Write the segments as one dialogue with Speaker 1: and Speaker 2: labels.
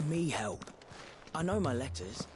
Speaker 1: me help. I know my letters.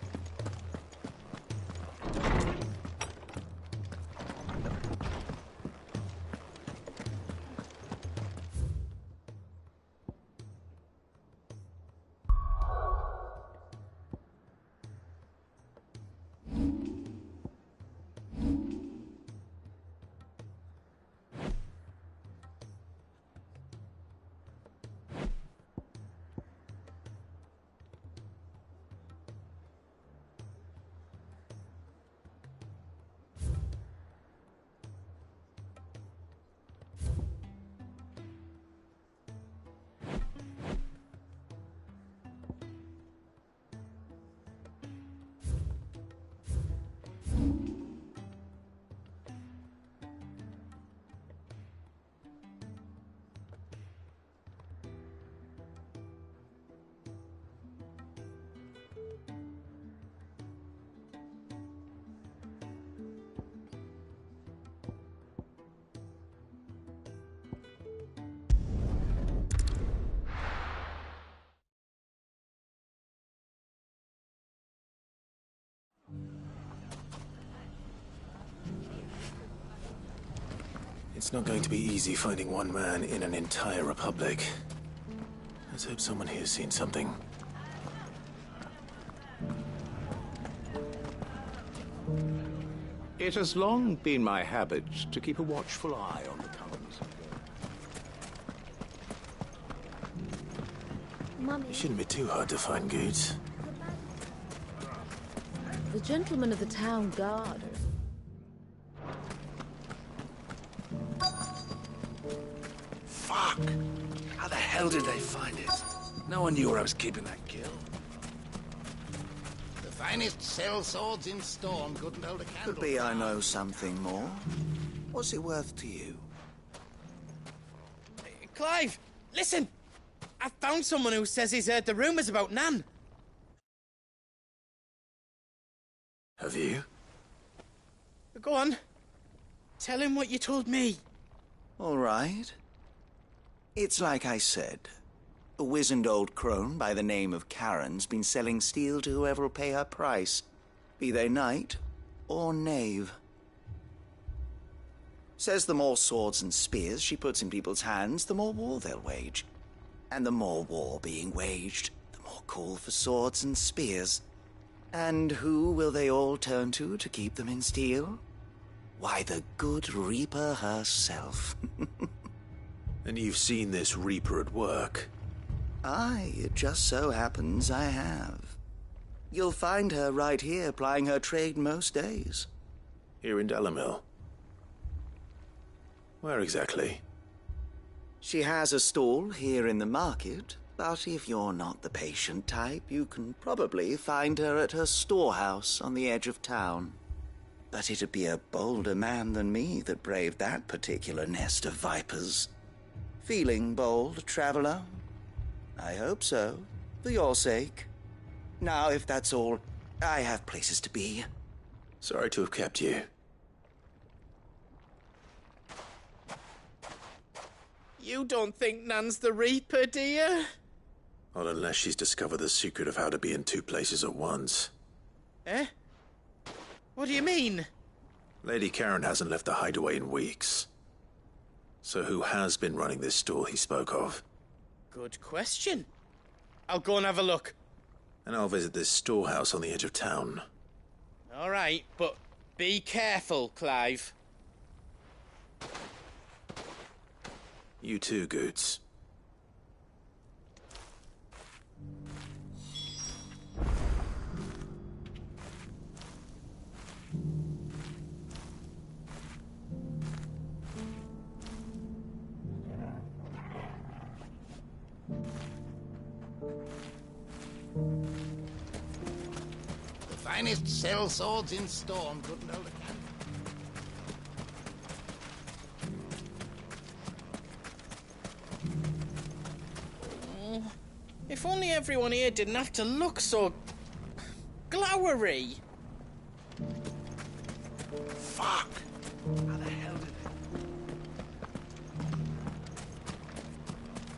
Speaker 2: It's not going to be easy finding one man in an entire republic. Let's hope someone here's seen something.
Speaker 3: It has long been my habit to keep a watchful eye on the comings and
Speaker 4: Mummy,
Speaker 2: It shouldn't be too hard to find goods.
Speaker 4: the gentlemen of the town guard.
Speaker 5: Fuck! How the hell did they find it? No one knew where I was keeping that kill.
Speaker 6: The finest shell swords in Storm couldn't hold a candle.
Speaker 7: Could be I know something more. What's it worth to you?
Speaker 1: Clive, listen! I found someone who says he's heard the rumours about Nan.
Speaker 2: Have you?
Speaker 1: Go on. Tell him what you told me.
Speaker 7: All right. It's like I said. A wizened old crone by the name of Karen's been selling steel to whoever'll pay her price, be they knight or knave. Says the more swords and spears she puts in people's hands, the more war they'll wage. And the more war being waged, the more call for swords and spears. And who will they all turn to keep them in steel? Why, the good Reaper herself.
Speaker 2: And you've seen this Reaper at work?
Speaker 7: Aye, it just so happens I have. You'll find her right here plying her trade most days.
Speaker 2: Here in Delamil? Where exactly?
Speaker 7: She has a stall here in the market, but if you're not the patient type, you can probably find her at her storehouse on the edge of town. But it'd be a bolder man than me that braved that particular nest of vipers. Feeling bold, traveler? I hope so, for your sake. Now, if that's all, I have places to be.
Speaker 2: Sorry to have kept you.
Speaker 1: You don't think Nan's the Reaper, do you?
Speaker 2: Not unless she's discovered the secret of how to be in two places at once.
Speaker 1: Eh? What do you mean?
Speaker 2: Lady Karen hasn't left the hideaway in weeks. So who has been running this stall he spoke of?
Speaker 1: Good question. I'll go and have a look.
Speaker 2: And I'll visit this storehouse on the edge of town.
Speaker 1: All right, but be careful, Clive.
Speaker 2: You too, Goots.
Speaker 6: The finest shell swords in Storm couldn't hold a candle.
Speaker 1: If only everyone here didn't have to look so glowery.
Speaker 5: Fuck! How the hell did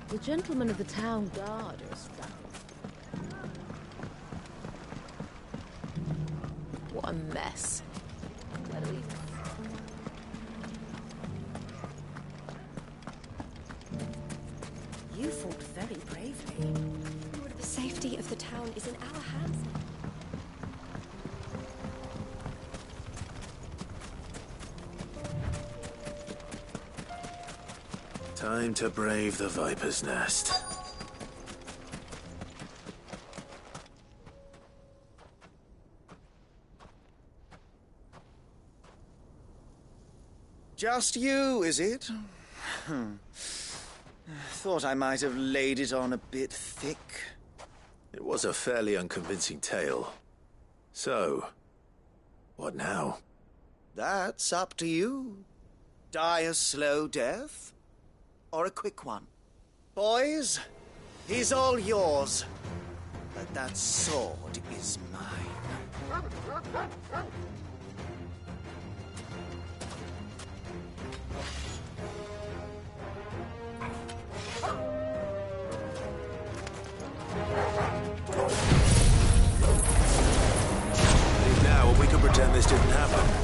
Speaker 5: they...
Speaker 4: The gentlemen of the town guard are struggling. What a mess. Where do we...
Speaker 8: You fought very bravely.
Speaker 9: The safety of the town is in our hands.
Speaker 2: Time to brave the Viper's Nest.
Speaker 7: Just you, is it? Thought I might have laid it on a bit thick.
Speaker 2: It was a fairly unconvincing tale. So, what now?
Speaker 7: That's up to you. Die a slow death, or a quick one. Boys, he's all yours. But that sword is mine.
Speaker 2: Leave now, and we can pretend this didn't happen.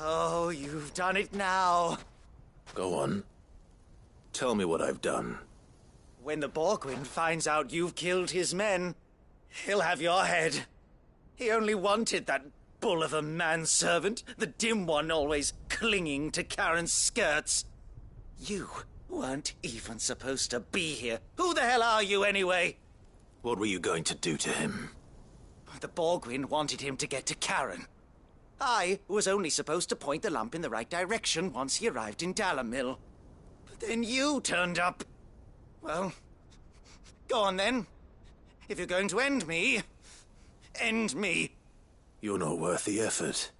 Speaker 7: Oh, you've done it now.
Speaker 2: Go on. Tell me what I've done.
Speaker 7: When the Borgwyn finds out you've killed his men, he'll have your head. He only wanted that bull of a manservant, the dim one always clinging to Karen's skirts. You weren't even supposed to be here. Who the hell are you, anyway?
Speaker 2: What were you going to do to him?
Speaker 7: The Borgwyn wanted him to get to Karen. I was only supposed to point the lamp in the right direction once he arrived in Dalamil. But then you turned up. Well, go on then. If you're going to end me, end me.
Speaker 2: You're not worth the effort.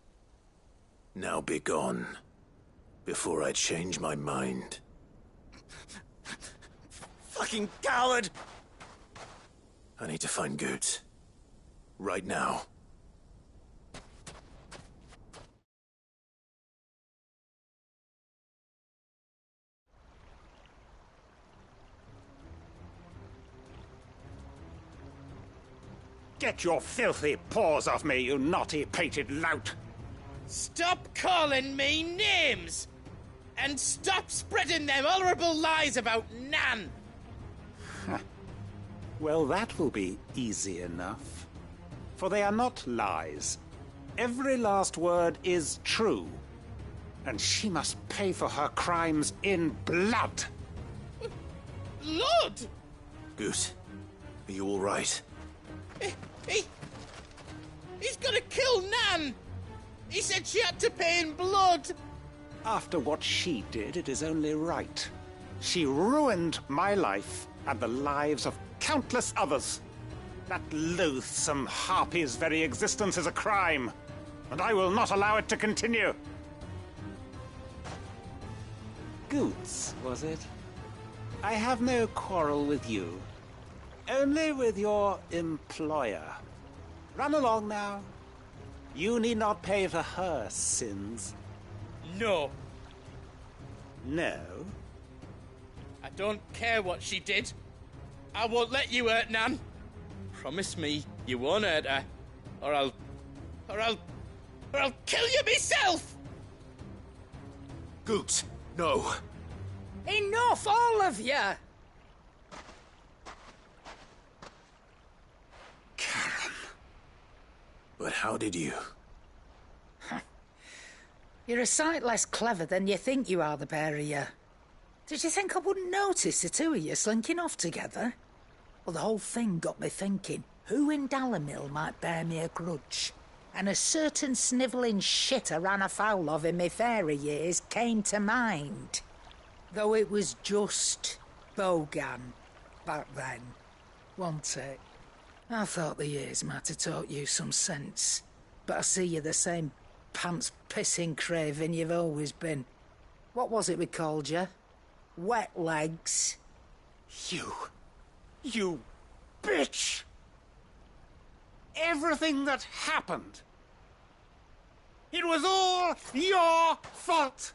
Speaker 2: Now be gone, before I change my mind.
Speaker 7: Fucking coward!
Speaker 2: I need to find Goots. Right now.
Speaker 10: Get your filthy paws off me, you naughty-pated lout!
Speaker 1: Stop calling me names! And stop spreading them horrible lies about Nan!
Speaker 10: Well, that will be easy enough. For they are not lies. Every last word is true. And she must pay for her crimes in blood.
Speaker 1: Lord!
Speaker 2: Goot, are you all right?
Speaker 1: He's gonna kill Nan! He said she had to pay in blood!
Speaker 10: After what she did, it is only right. She ruined my life and the lives of countless others. That loathsome harpy's very existence is a crime, and I will not allow it to continue. Goots, was it? I have no quarrel with you. Only with your employer. Run along now. You need not pay for her sins.
Speaker 1: No.
Speaker 10: No?
Speaker 1: I don't care what she did. I won't let you hurt Nan. Promise me you won't hurt her, or I'll kill you myself!
Speaker 2: Goots, no.
Speaker 8: Enough, all of you!
Speaker 10: Karen.
Speaker 2: But how did you?
Speaker 8: You're a sight less clever than you think you are, the pair of you. Did you think I wouldn't notice the two of you slinking off together? Well, the whole thing got me thinking, who in Dalamil might bear me a grudge? And a certain snivelling shit I ran afoul of in my fairy years came to mind. Though it was just Bogan back then, wasn't it? I thought the years might have taught you some sense, but I see you're the same pants-pissing craven you've always been. What was it we called you? Wet legs?
Speaker 10: You bitch! Everything that happened, it was all your fault!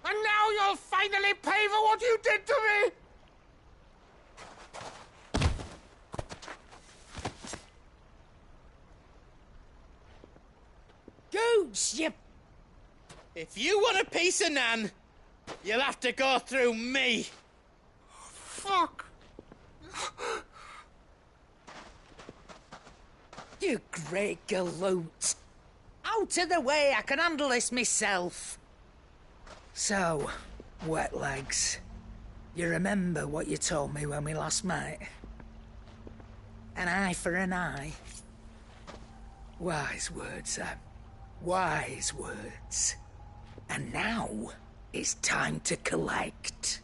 Speaker 10: And now you'll finally pay for what you did to me!
Speaker 8: Goots, you...
Speaker 1: If you want a piece of Nan, you'll have to go through me.
Speaker 10: Fuck!
Speaker 8: You great galoot. Out of the way, I can handle this myself. So, wet legs, you remember what you told me when we last met? An eye for an eye. Wise words, Sam. Wise words. And now, it's time to collect.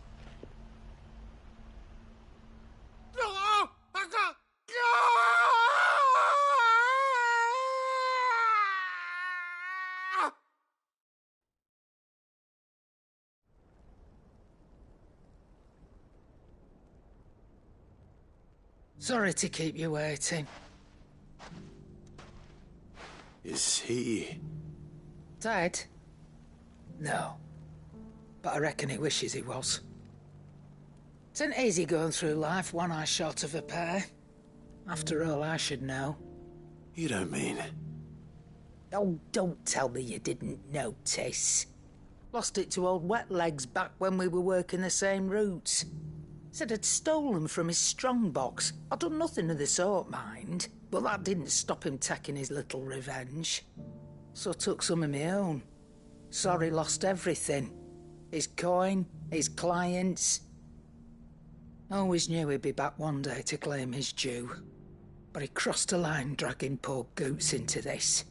Speaker 8: Sorry to keep you waiting.
Speaker 2: Is he...
Speaker 8: Dead? No. But I reckon he wishes he was. It isn't easy going through life one eye short of a pair. After all, I should know.
Speaker 2: You don't mean...
Speaker 8: Oh, don't tell me you didn't notice. Lost it to old Wet Legs back when we were working the same routes. Said I'd stolen from his strongbox. I'd done nothing of the sort, mind. But that didn't stop him taking his little revenge. So I took some of my own. Sorry, lost everything. His coin, his clients. Always knew he'd be back one day to claim his due. But he crossed a line dragging poor Goots into this.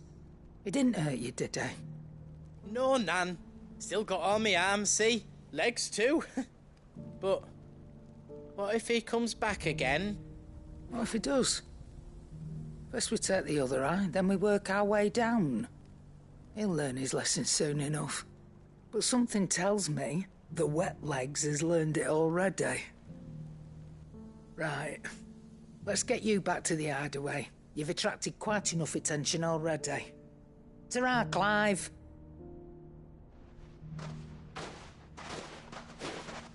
Speaker 8: He didn't hurt you, did he?
Speaker 1: No, Nan. Still got all my arms, see? Legs too. But what if he comes back again?
Speaker 8: What if he does? First we take the other eye, then we work our way down. He'll learn his lesson soon enough. But something tells me the Wet Legs has learned it already. Right. Let's get you back to the hideaway. You've attracted quite enough attention already. Ta-ra, Clive.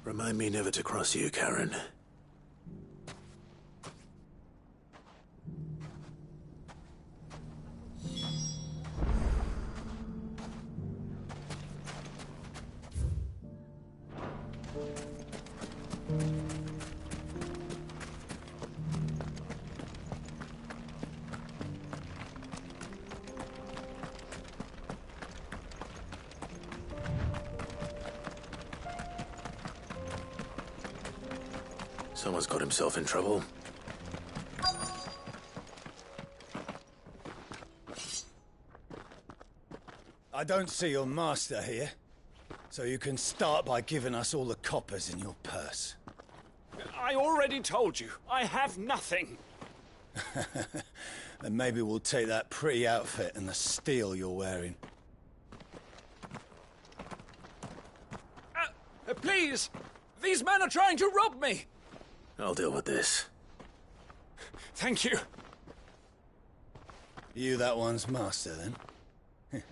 Speaker 2: Remind me never to cross you, Karen. Someone's got himself in trouble.
Speaker 11: I don't see your master here, so you can start by giving us all the coppers in your purse.
Speaker 10: I already told you, I have nothing.
Speaker 11: And maybe we'll take that pretty outfit and the steel you're wearing.
Speaker 10: Please! These men are trying to rob me!
Speaker 2: I'll deal with this.
Speaker 10: Thank you.
Speaker 11: You that one's master, then?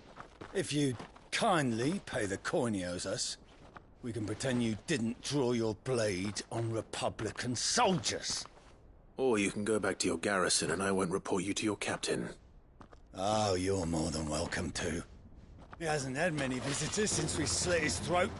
Speaker 11: If you kindly pay the coin he owes us, we can pretend you didn't draw your blade on Republican soldiers.
Speaker 2: Or you can go back to your garrison and I won't report you to your captain.
Speaker 11: Oh, you're more than welcome to. He hasn't had many visitors since we slit his throat.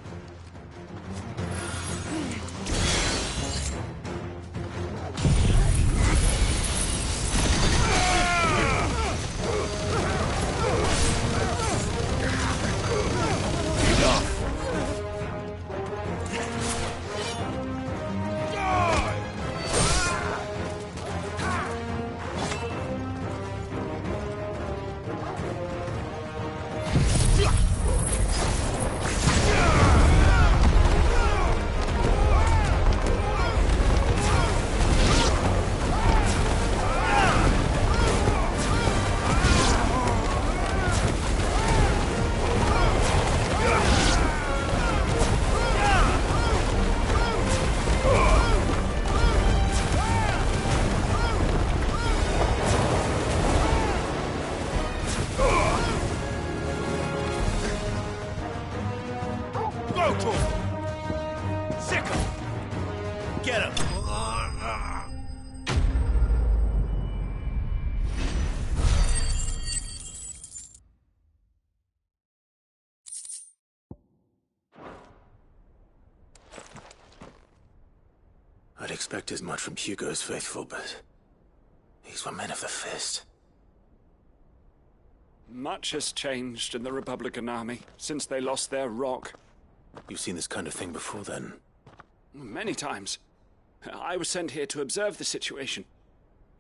Speaker 2: I'd expect as much from Hugo's faithful, but these were men of the fist.
Speaker 10: Much has changed in the Republican army since they lost their rock.
Speaker 2: You've seen this kind of thing before, then?
Speaker 10: Many times. I was sent here to observe the situation.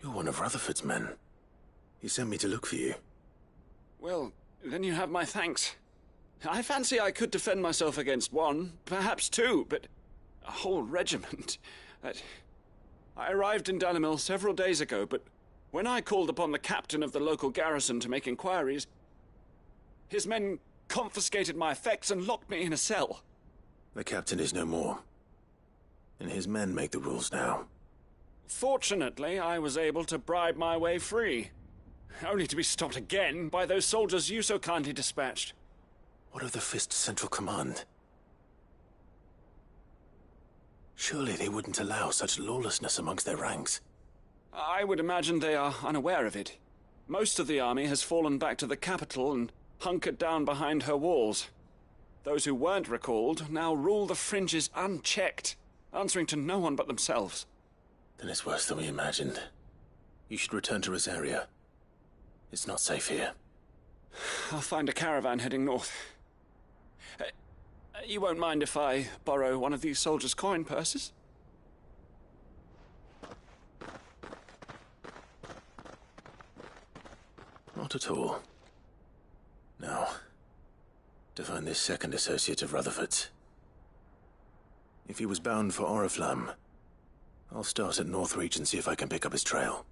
Speaker 2: You're one of Rutherford's men. He sent me to look for you.
Speaker 10: Well, then you have my thanks. I fancy I could defend myself against one, perhaps two, but a whole regiment. I arrived in Dalimil several days ago, but when I called upon the captain of the local garrison to make inquiries, his men confiscated my effects and locked me in a cell.
Speaker 2: The captain is no more, and his men make the rules now.
Speaker 10: Fortunately, I was able to bribe my way free, only to be stopped again by those soldiers you so kindly dispatched.
Speaker 2: What of the Fist Central Command? Surely they wouldn't allow such lawlessness amongst their ranks.
Speaker 10: I would imagine they are unaware of it. Most of the army has fallen back to the capital and hunkered down behind her walls. Those who weren't recalled now rule the fringes unchecked, answering to no one but themselves.
Speaker 2: Then it's worse than we imagined. You should return to Rosaria. It's not safe here.
Speaker 10: I'll find a caravan heading north. You won't mind if I borrow one of these soldiers' coin purses?
Speaker 2: Not at all. Now, to find this second associate of Rutherford's. If he was bound for Oriflamme, I'll start at Northreach and see if I can pick up his trail.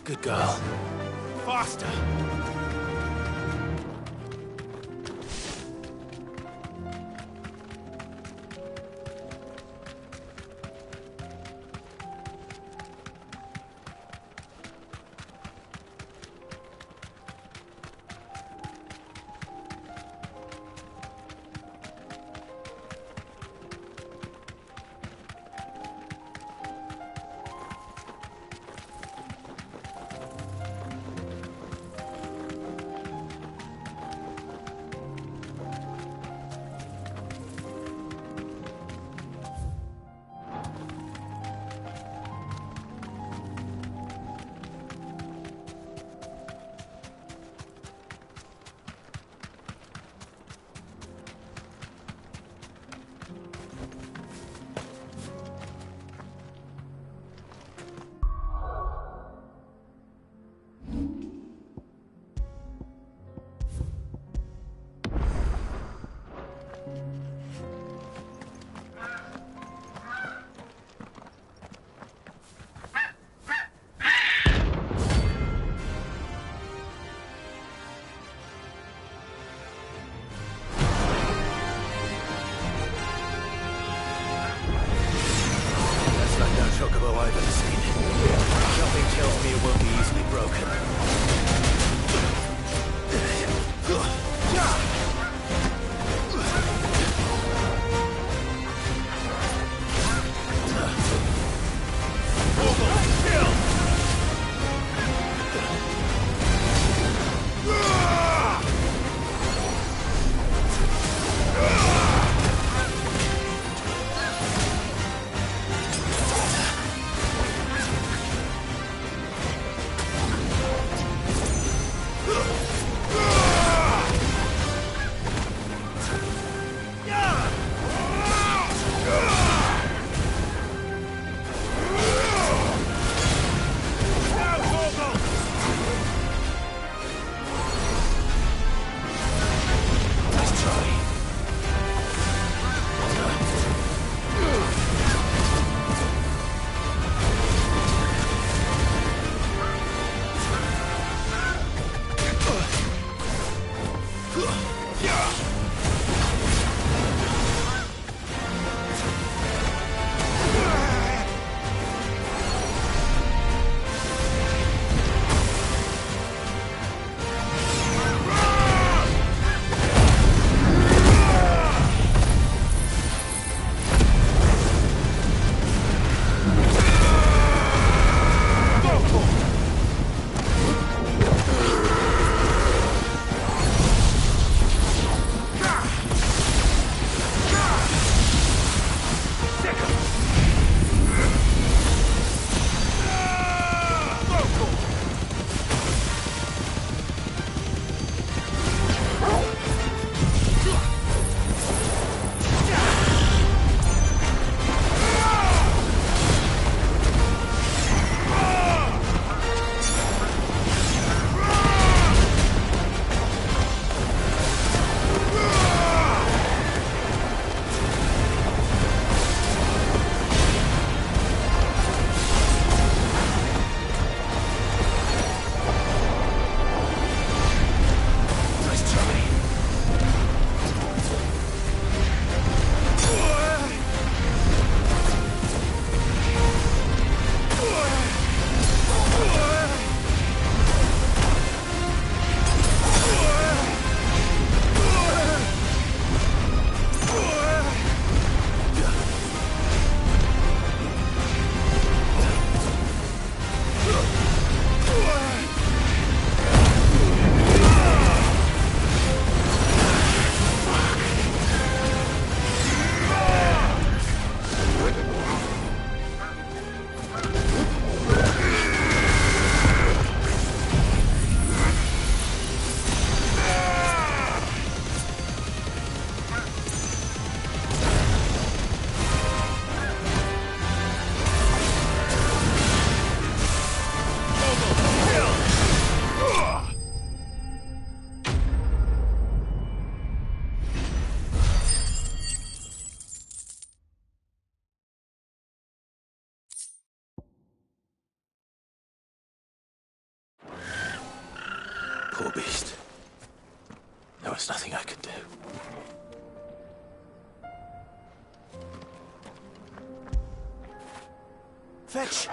Speaker 2: Good girl. Faster! poor beast. There was nothing I could do.
Speaker 12: Fetch!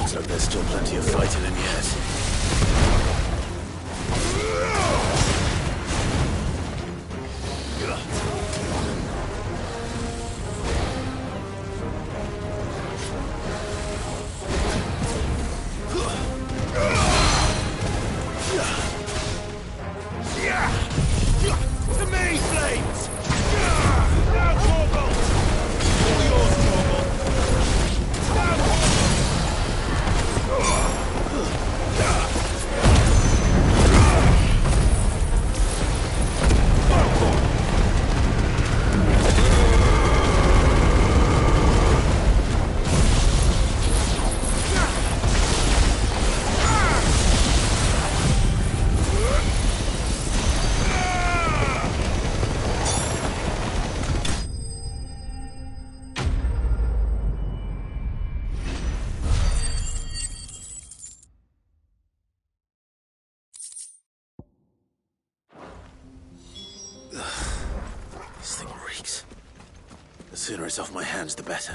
Speaker 2: So there's still plenty of fighting in yet.
Speaker 12: To me, Flames! Now, Torgal! All yours, Torgal!
Speaker 2: This thing reeks. The sooner it's off my hands, the better.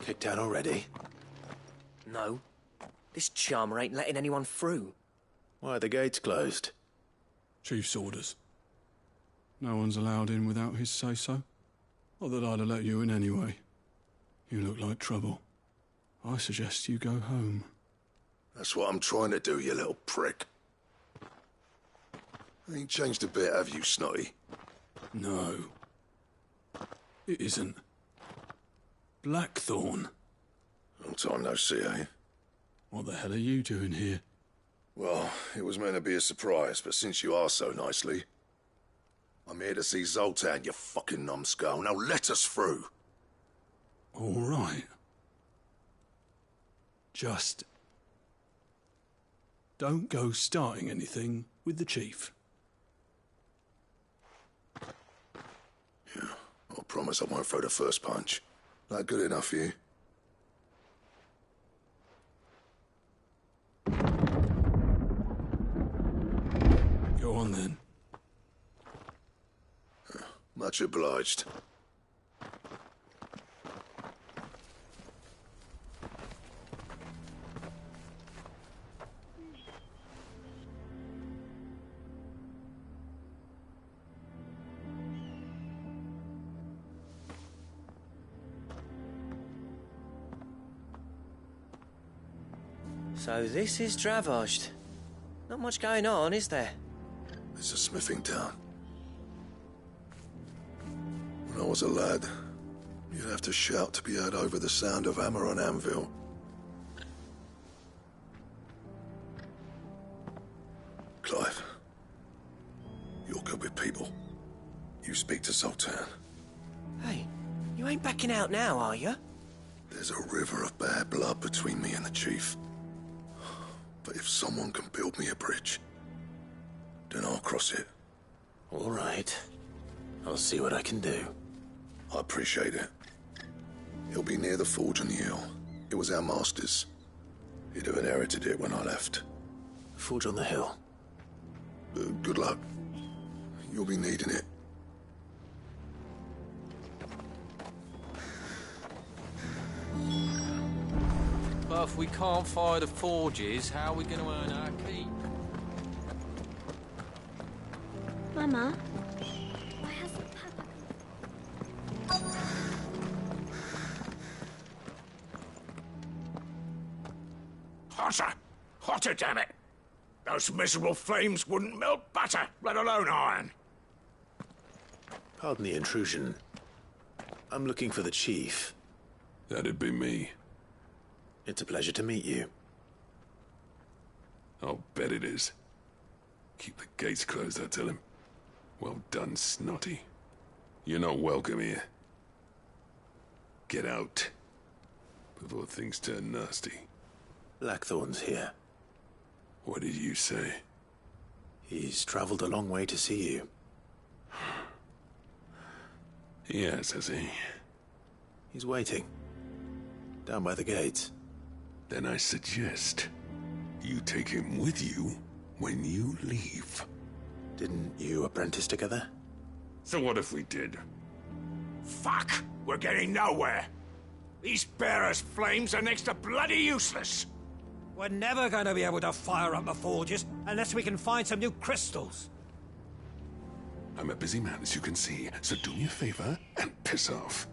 Speaker 2: Kicked out already?
Speaker 12: No. This charmer ain't letting anyone through.
Speaker 2: Why are the gates closed?
Speaker 13: Chief's orders. No one's allowed in without his say-so. Not that I'd have let you in anyway. You look like trouble. I suggest you go home.
Speaker 5: That's what I'm trying to do, you little prick. Ain't changed a bit, have you, Snotty?
Speaker 13: No. It isn't. Blackthorn.
Speaker 5: Long time no see, eh?
Speaker 13: What the hell are you doing here?
Speaker 5: Well, it was meant to be a surprise, but since you asked so nicely, I'm here to see Zoltan, you fucking numbskull. Now let us through.
Speaker 13: All right. Just don't go starting anything with the chief.
Speaker 5: Yeah, I promise I won't throw the first punch. That good enough for you?
Speaker 13: Go on then.
Speaker 5: Much obliged.
Speaker 12: So this is Dravojd. Not much going on, is there?
Speaker 5: It's a smithing town. When I was a lad, you'd have to shout to be heard over the sound of hammer on anvil. Clive, you're good with people. You speak to Zoltan.
Speaker 12: Hey, you ain't backing out now, are you?
Speaker 5: There's a river of bad blood between me and the chief. But if someone can build me a bridge, then I'll cross it.
Speaker 2: All right. I'll see what I can do.
Speaker 5: I appreciate it. He'll be near the forge on the hill. It was our master's. He'd have inherited it when I left.
Speaker 2: Forge on the hill.
Speaker 5: Good luck. You'll be needing it.
Speaker 14: But if we can't fire the forges, how are we going to earn our keep?
Speaker 9: Mama, why hasn't Papa
Speaker 3: Hotter! Hotter, damn it! Those miserable flames wouldn't melt butter, let alone iron.
Speaker 2: Pardon the intrusion. I'm looking for the chief.
Speaker 13: That'd be me.
Speaker 2: It's a pleasure to meet you.
Speaker 13: I'll bet it is. Keep the gates closed, I tell him. Well done, Snotty. You're not welcome here. Get out. Before things turn nasty.
Speaker 2: Blackthorn's here.
Speaker 13: What did you say?
Speaker 2: He's traveled a long way to see you.
Speaker 13: Yes, has he?
Speaker 2: He's waiting. Down by the gates.
Speaker 13: Then I suggest you take him with you when you leave.
Speaker 2: Didn't you apprentice together?
Speaker 3: So what if we did? Fuck! We're getting nowhere! These bearers' flames are next to bloody useless!
Speaker 15: We're never going to be able to fire up the forges unless we can find some new crystals.
Speaker 13: I'm a busy man, as you can see, so do me a favor and piss off.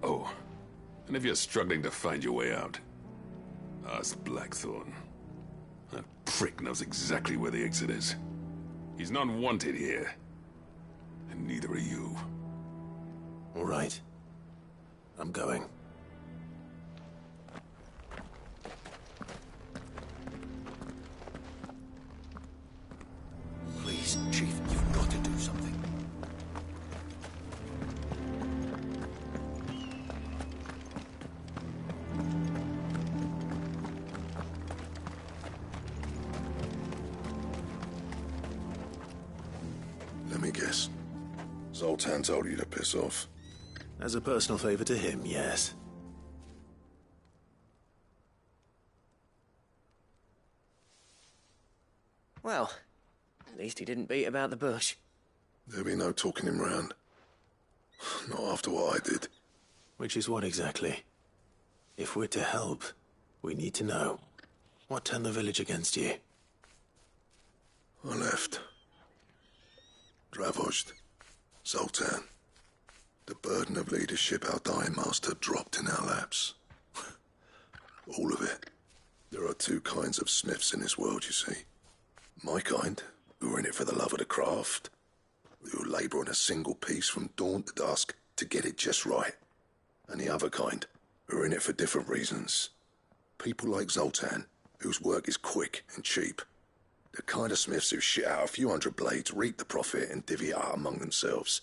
Speaker 13: Oh, and if you're struggling to find your way out, ask Blackthorn. That prick knows exactly where the exit is. He's not wanted here. And neither are you.
Speaker 2: All right. I'm going.
Speaker 6: Please, Chief, you've got to do something.
Speaker 5: Let me guess. Zoltan told you to piss off.
Speaker 2: As a personal favor to him, yes.
Speaker 12: Well, at least he didn't beat about the bush.
Speaker 5: There'll be no talking him round. Not after what I did.
Speaker 2: Which is what exactly? If we're to help, we need to know. What turned the village against you?
Speaker 5: I left. Dravojd. Zoltan. The burden of leadership our dying master dropped in our laps. All of it. There are two kinds of smiths in this world, you see. My kind, who are in it for the love of the craft, who labour on a single piece from dawn to dusk to get it just right. And the other kind, who are in it for different reasons. People like Zoltan, whose work is quick and cheap. The kind of smiths who shit out a few hundred blades, reap the profit, and divvy it out among themselves.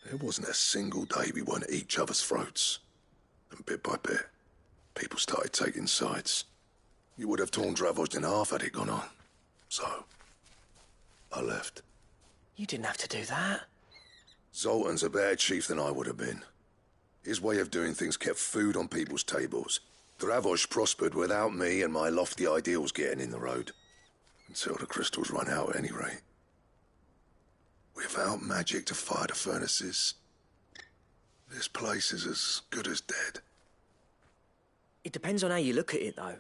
Speaker 5: There wasn't a single day we weren't at each other's throats. And bit by bit, people started taking sides. You would have torn Dravojd in half had it gone on. So, I left.
Speaker 12: You didn't have to do that.
Speaker 5: Zoltan's a better chief than I would have been. His way of doing things kept food on people's tables. Dravojd prospered without me and my lofty ideals getting in the road. Until the crystals run out at any rate. Without magic to fire the furnaces, this place is as good as dead.
Speaker 12: It depends on how you look at it, though.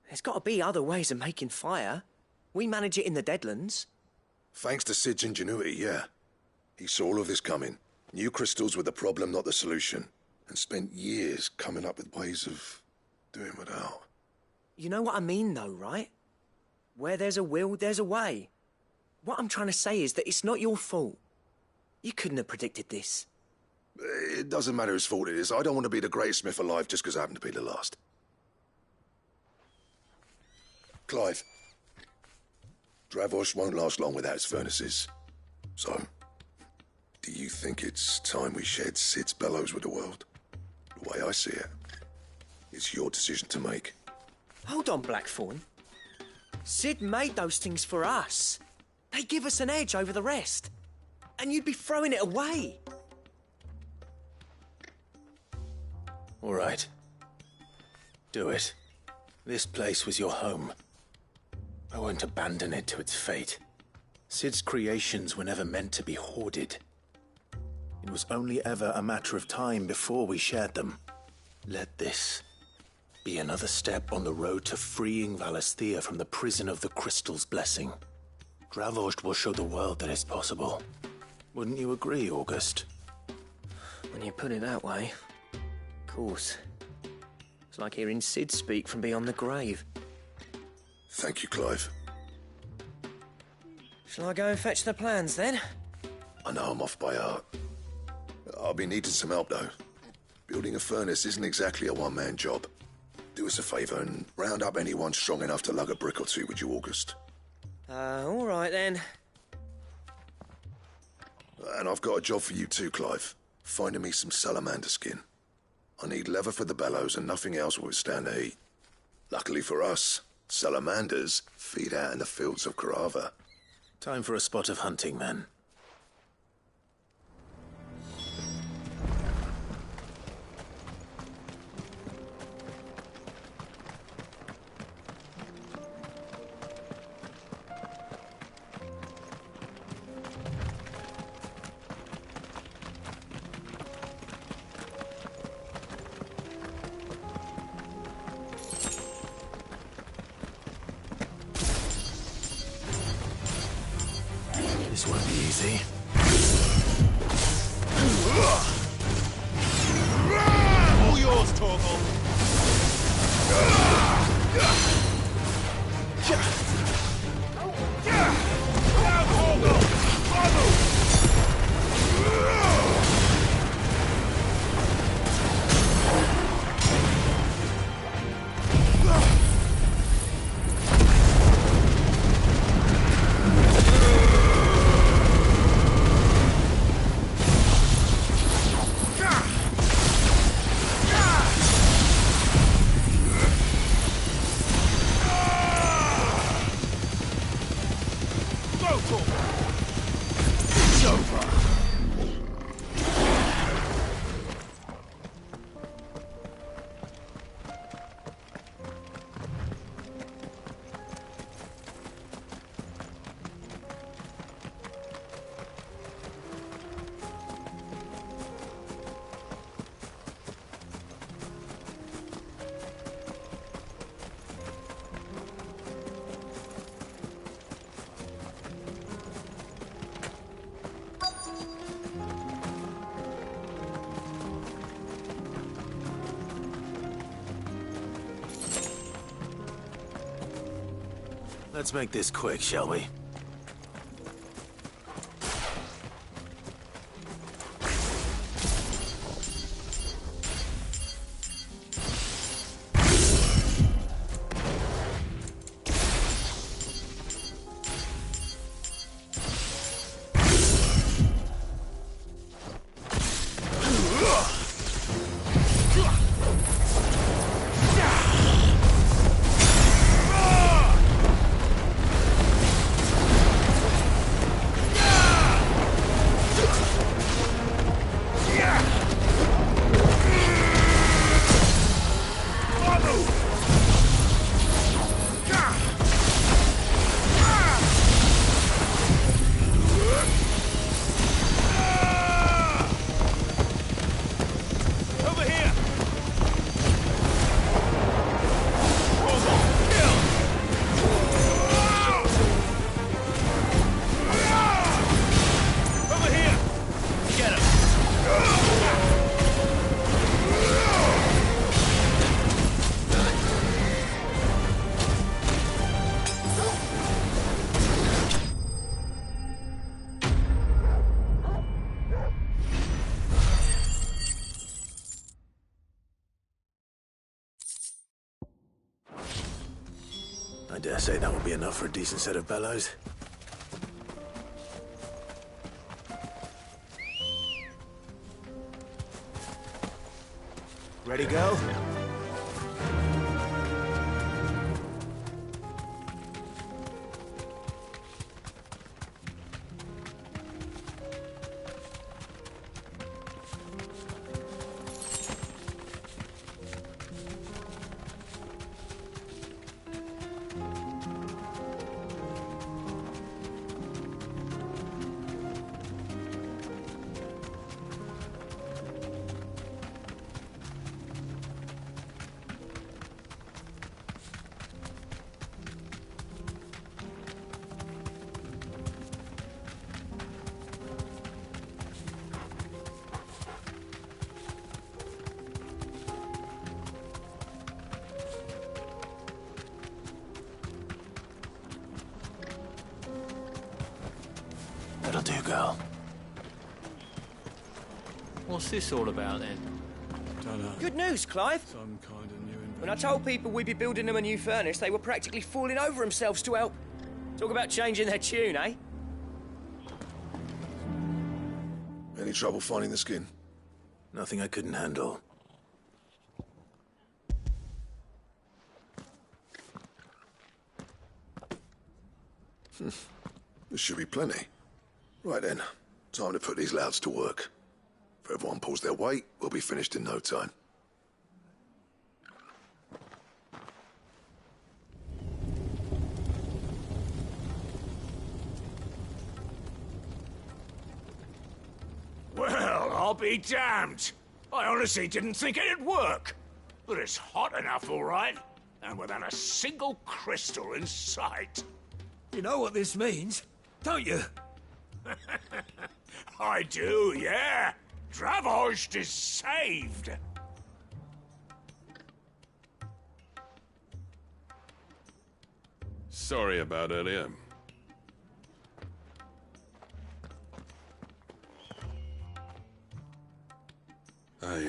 Speaker 12: There's got to be other ways of making fire. We manage it in the Deadlands.
Speaker 5: Thanks to Sid's ingenuity, yeah. He saw all of this coming. Knew crystals were the problem, not the solution. And spent years coming up with ways of doing without.
Speaker 12: You know what I mean, though, right? Where there's a will, there's a way. What I'm trying to say is that it's not your fault. You couldn't have predicted this.
Speaker 5: It doesn't matter whose fault it is. I don't want to be the greatest smith alive just because I happen to be the last. Clive. Dravosh won't last long without its furnaces. So, do you think it's time we shared Sid's bellows with the world? The way I see it, it's your decision to make.
Speaker 12: Hold on, Blackthorn. Sid made those things for us. They give us an edge over the rest. And you'd be throwing it away.
Speaker 2: All right. Do it. This place was your home. I won't abandon it to its fate. Sid's creations were never meant to be hoarded. It was only ever a matter of time before we shared them. Let this be another step on the road to freeing Valisthea from the prison of the Crystal's blessing. Dravost will show the world that it's possible. Wouldn't you agree, August?
Speaker 12: When you put it that way, of course. It's like hearing Sid speak from beyond the grave.
Speaker 5: Thank you, Clive.
Speaker 12: Shall I go and fetch the plans, then?
Speaker 5: I know I'm off by heart. I'll be needing some help, though. Building a furnace isn't exactly a one-man job. Do us a favour and round up anyone strong enough to lug a brick or two, would you, August?
Speaker 12: All right, then.
Speaker 5: And I've got a job for you too, Clive. Finding me some salamander skin. I need leather for the bellows and nothing else will withstand the heat. Luckily for us, salamanders feed out in the fields of Karava.
Speaker 2: Time for a spot of hunting, then. This won't be easy.
Speaker 3: All yours, Torgal. Now, Torgal!
Speaker 2: Let's make this quick, shall we? I dare say that will be enough for a decent set of bellows.
Speaker 12: Ready, girl?
Speaker 2: That'll do, girl.
Speaker 14: What's this all about, then?
Speaker 15: Dunno.
Speaker 12: Good news, Clive.
Speaker 15: Some kind of new invention.
Speaker 12: When I told people we'd be building them a new furnace, they were practically falling over themselves to help. Talk about changing their tune, eh?
Speaker 5: Any trouble finding the skin?
Speaker 2: Nothing I couldn't handle.
Speaker 5: There should be plenty. Right then, time to put these louds to work. If everyone pulls their weight, we'll be finished in no time.
Speaker 3: Well, I'll be damned. I honestly didn't think it'd work. But it's hot enough, all right. And without a single crystal in sight.
Speaker 15: You know what this means, don't you?
Speaker 3: I do, yeah. Dravost is saved.
Speaker 13: Sorry about earlier. I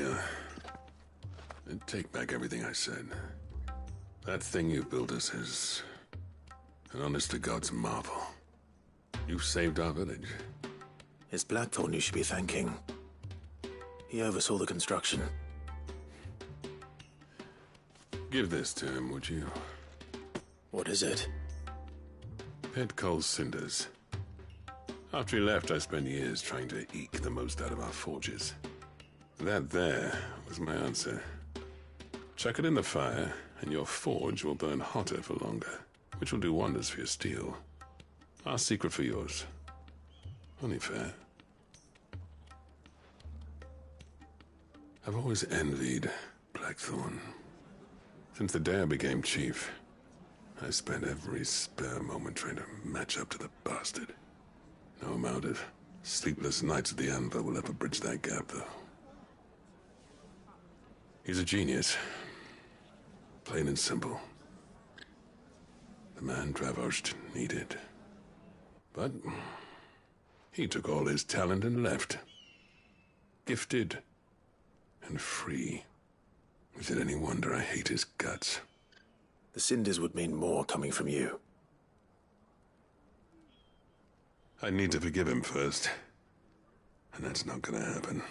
Speaker 13: take back everything I said. That thing you built us is an honest-to-God's marvel. You saved our village.
Speaker 2: It's Blackthorn you should be thanking. He oversaw the construction.
Speaker 13: Give this to him, would you?
Speaker 2: What is it?
Speaker 13: Pet Cole's cinders. After he left, I spent years trying to eke the most out of our forges. That there was my answer. Chuck it in the fire, and your forge will burn hotter for longer, which will do wonders for your steel. Our secret for yours. Only fair. I've always envied Blackthorn. Since the day I became chief, I spent every spare moment trying to match up to the bastard. No amount of sleepless nights at the anvil will ever bridge that gap, though. He's a genius. Plain and simple. The man Dravost needed. But he took all his talent and left. Gifted and free. Is it any wonder I hate his guts?
Speaker 2: The cinders would mean more coming from you.
Speaker 13: I need to forgive him first. And that's not gonna happen.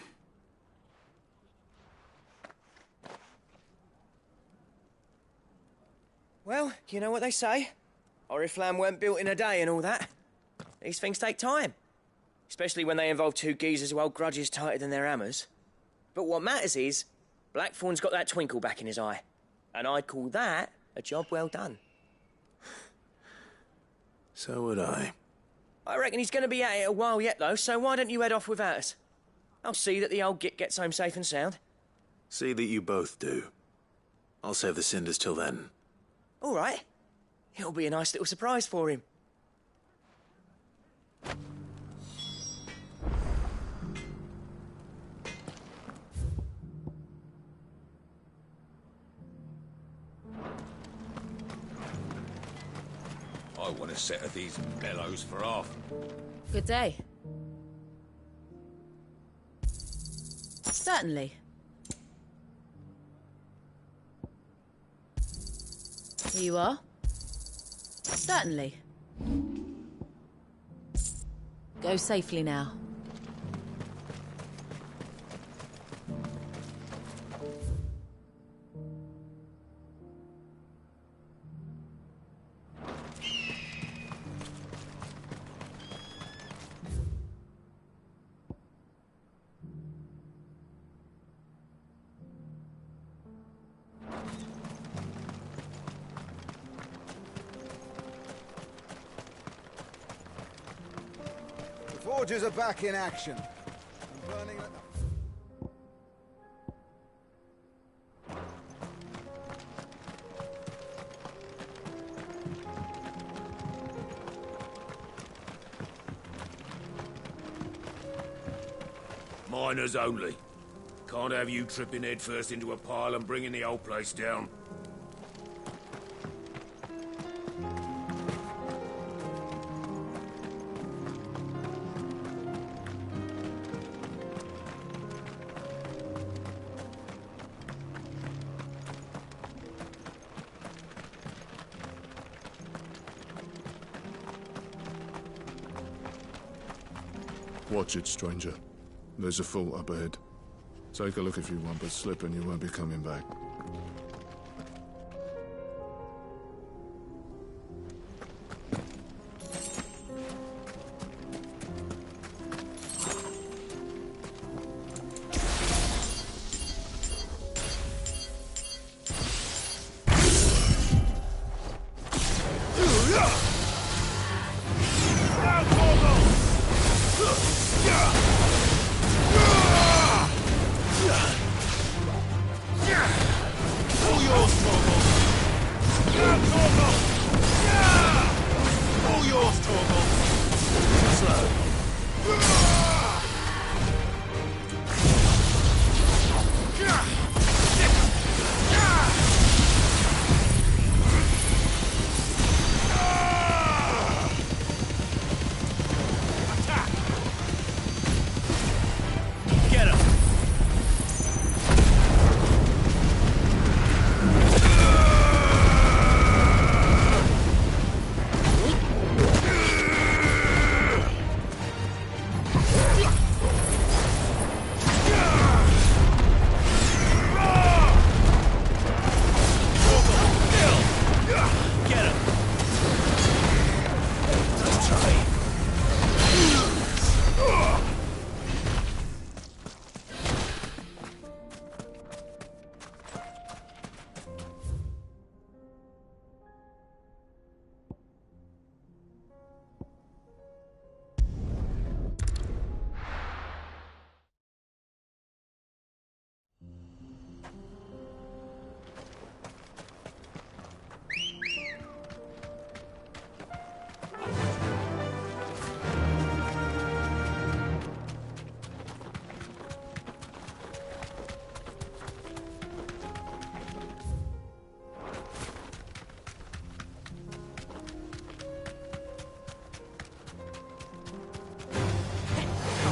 Speaker 12: Well, you know what they say. Oriflamme weren't built in a day and all that. These things take time. Especially when they involve two geezers who hold grudges tighter than their hammers. But what matters is, Blackthorn's got that twinkle back in his eye. And I'd call that a job well done.
Speaker 2: So would I.
Speaker 12: I reckon he's going to be at it a while yet, though, so why don't you head off without us? I'll see that the old git gets home safe and sound.
Speaker 2: See that you both do. I'll save the cinders till then.
Speaker 12: All right. It'll be a nice little surprise for him.
Speaker 3: I want a set of these bellows for half.
Speaker 4: Good day. Certainly. Here you are.
Speaker 16: Certainly. Go safely now.
Speaker 17: Forges are back in action. I'm burning at
Speaker 3: Miners only. Can't have you tripping headfirst into a pile and bringing the whole place down.
Speaker 5: Watch it, stranger. There's a fault up ahead. Take a look if you want, but slip and you won't be coming back.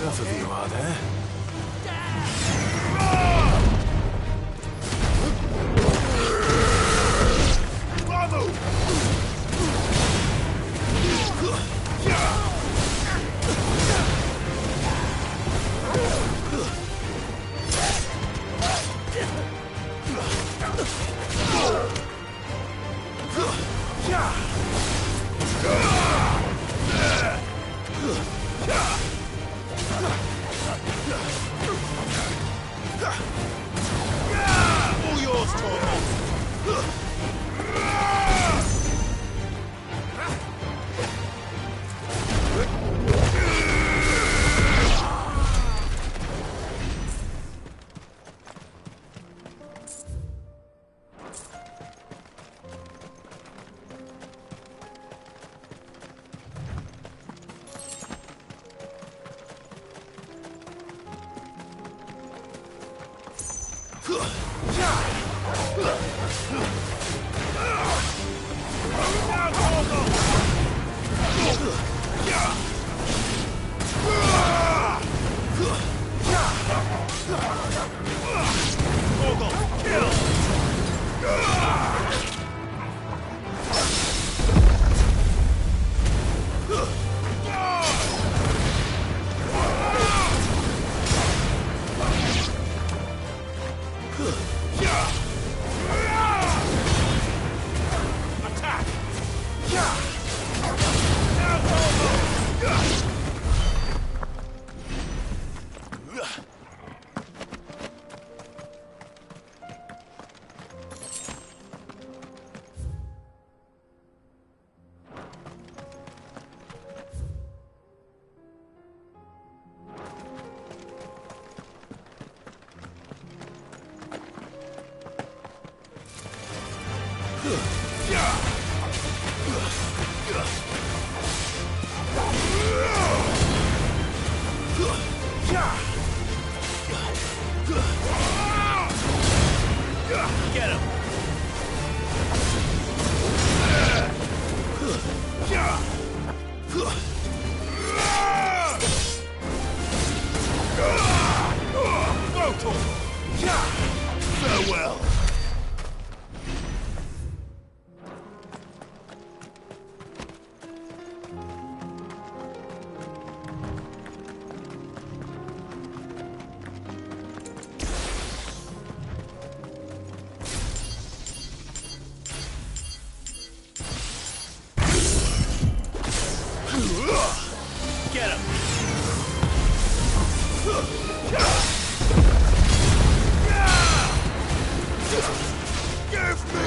Speaker 2: Enough of you, are there?
Speaker 3: Get him! Farewell! Get him! Give me!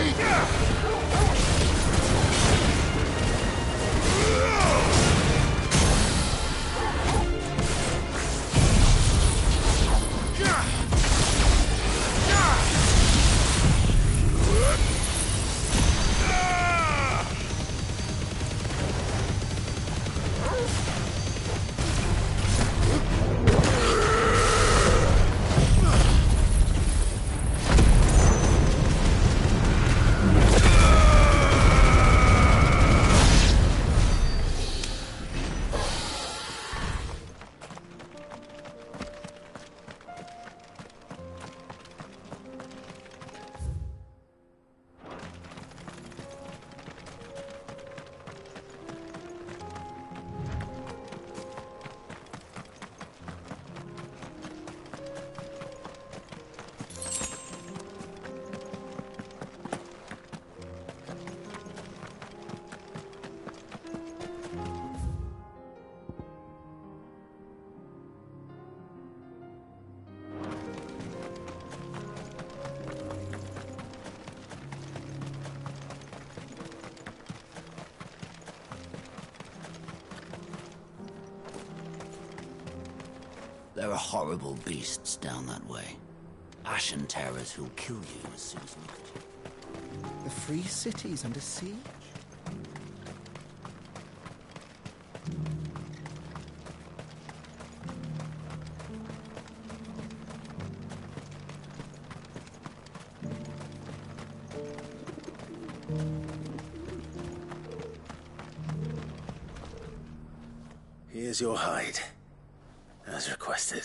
Speaker 6: There are horrible beasts down that way. Ashen terrors who'll kill you as soon as look at you.
Speaker 17: The free city's under siege?
Speaker 2: Here's your hide, as requested.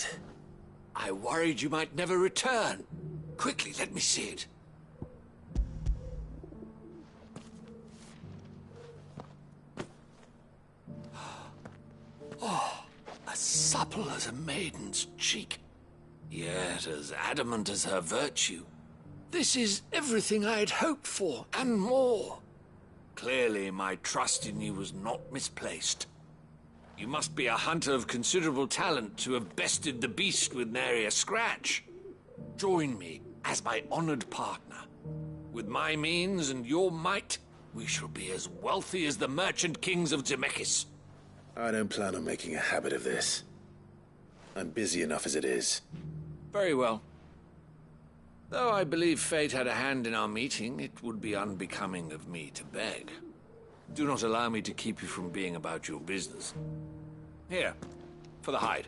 Speaker 3: I worried you might never return. Quickly, let me see it. Oh, as supple as a maiden's cheek, yet as adamant as her virtue. This is everything I had hoped for, and more. Clearly, my trust in you was not misplaced. You must be a hunter of considerable talent to have bested the beast with nary a scratch. Join me as my honored partner. With my means and your might, we shall be as wealthy as the merchant kings of Zemeckis.
Speaker 2: I don't plan on making a habit of this. I'm busy enough as it is.
Speaker 3: Very well. Though I believe fate had a hand in our meeting, it would be unbecoming of me to beg. Do not allow me to keep you from being about your business. Here, for the hide.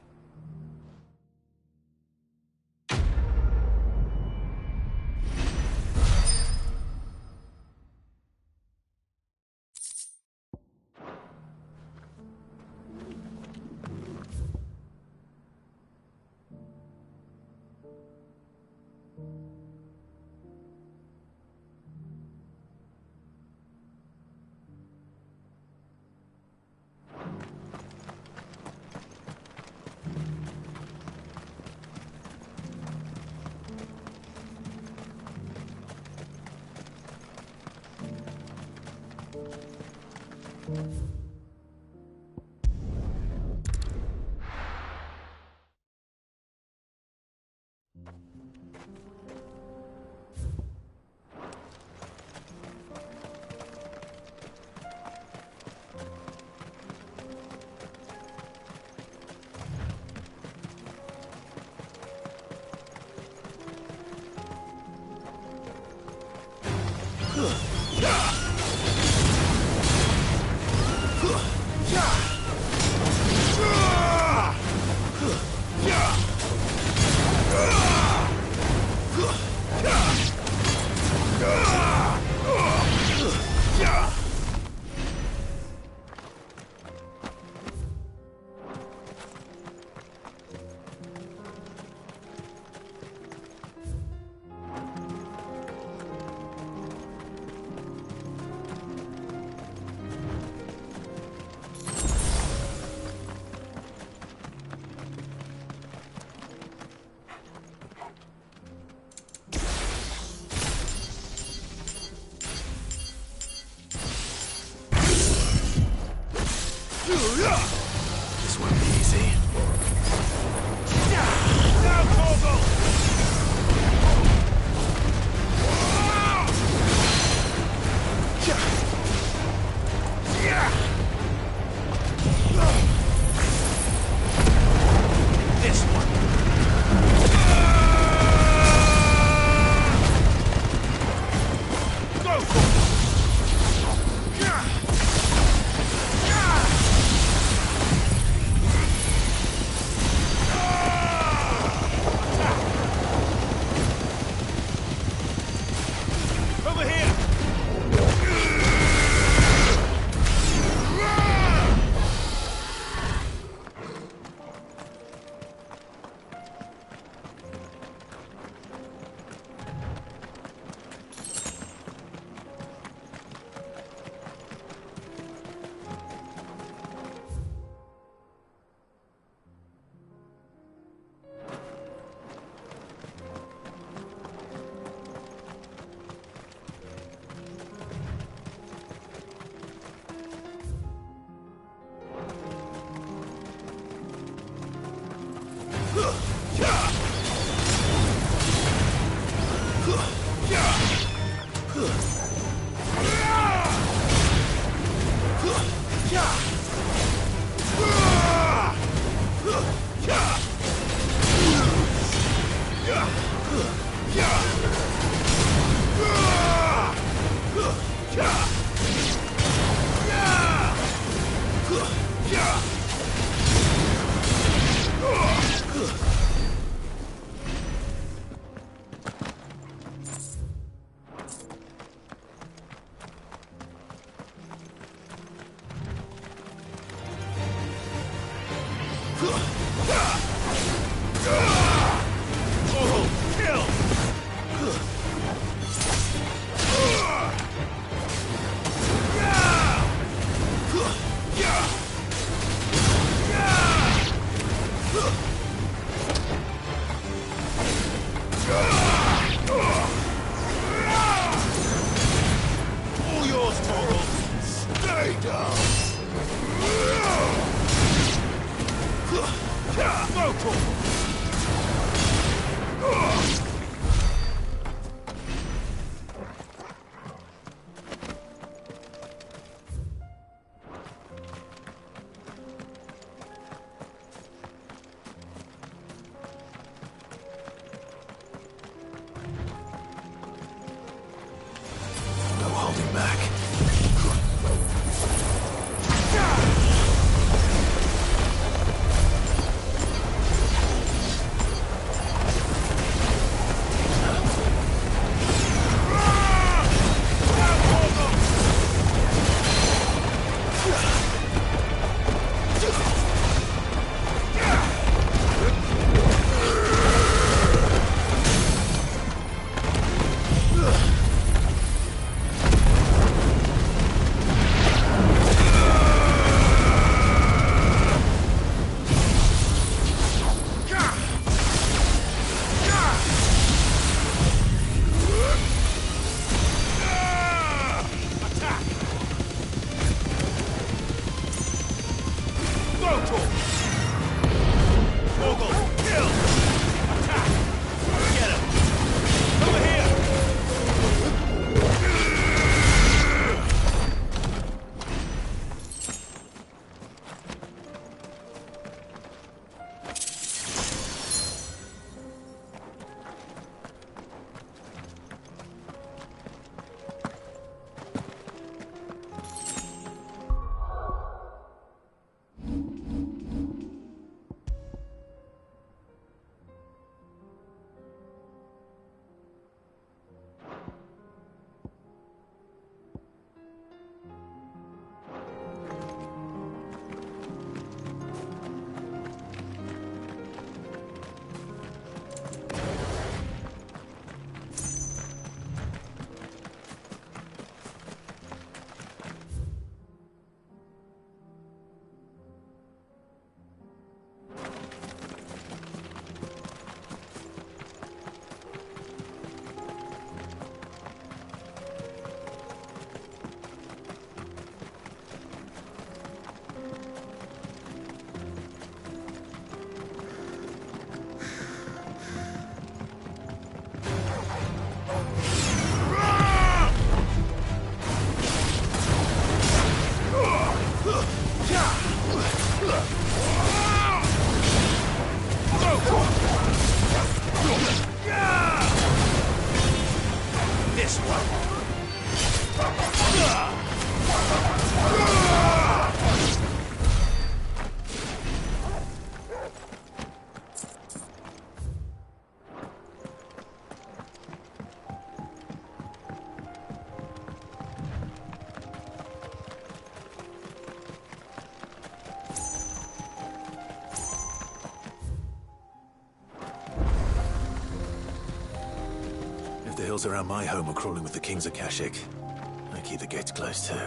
Speaker 2: This won't be easy.
Speaker 3: Now, Torgal! This one. Go for it! Over here! All yours, Torgal. Stay down. Go, Torgal.
Speaker 2: No holding back. If the hills around my home are crawling with the King's Akashic, I keep the gates closed too.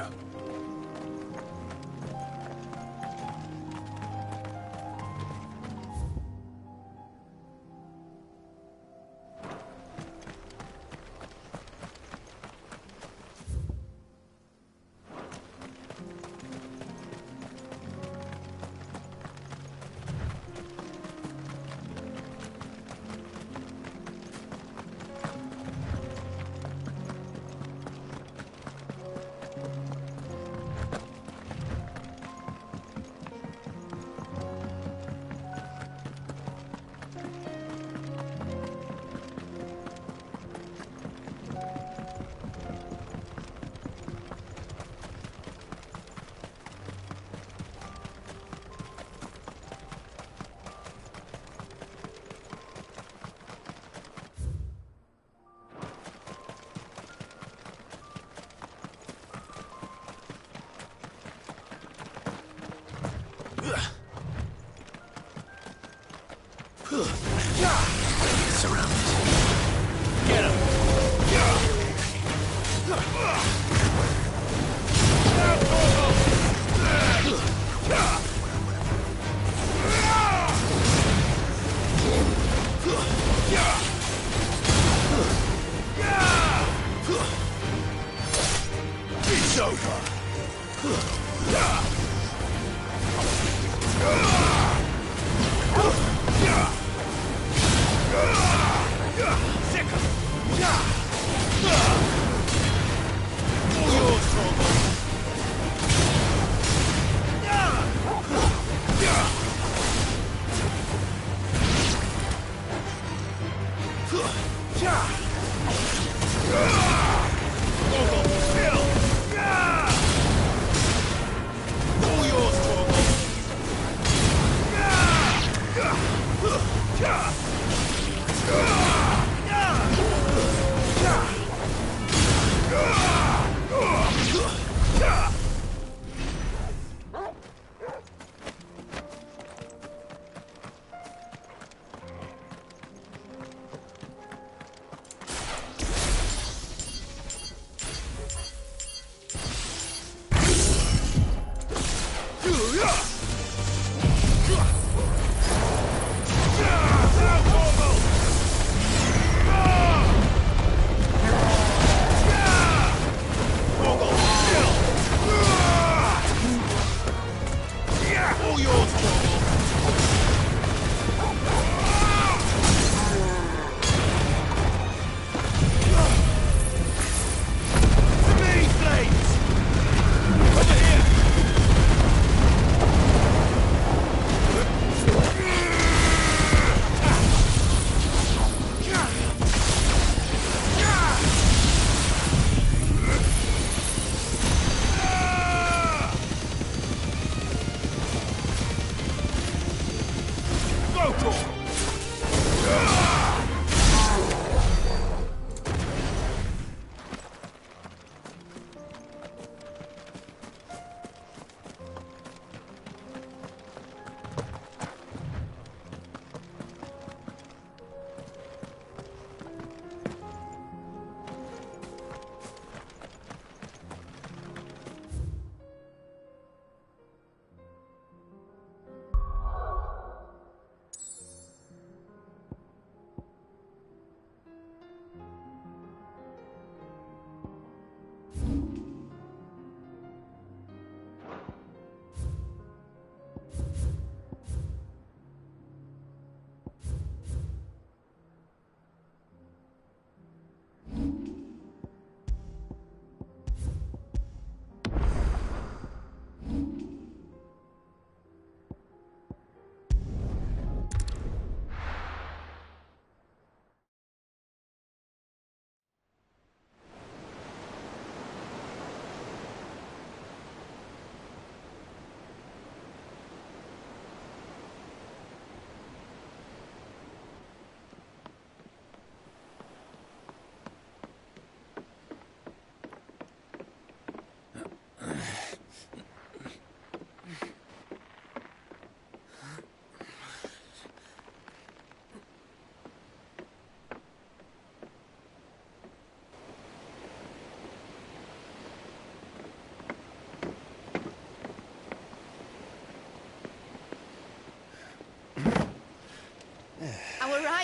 Speaker 2: Surrounded.
Speaker 1: Get him!
Speaker 2: It's over.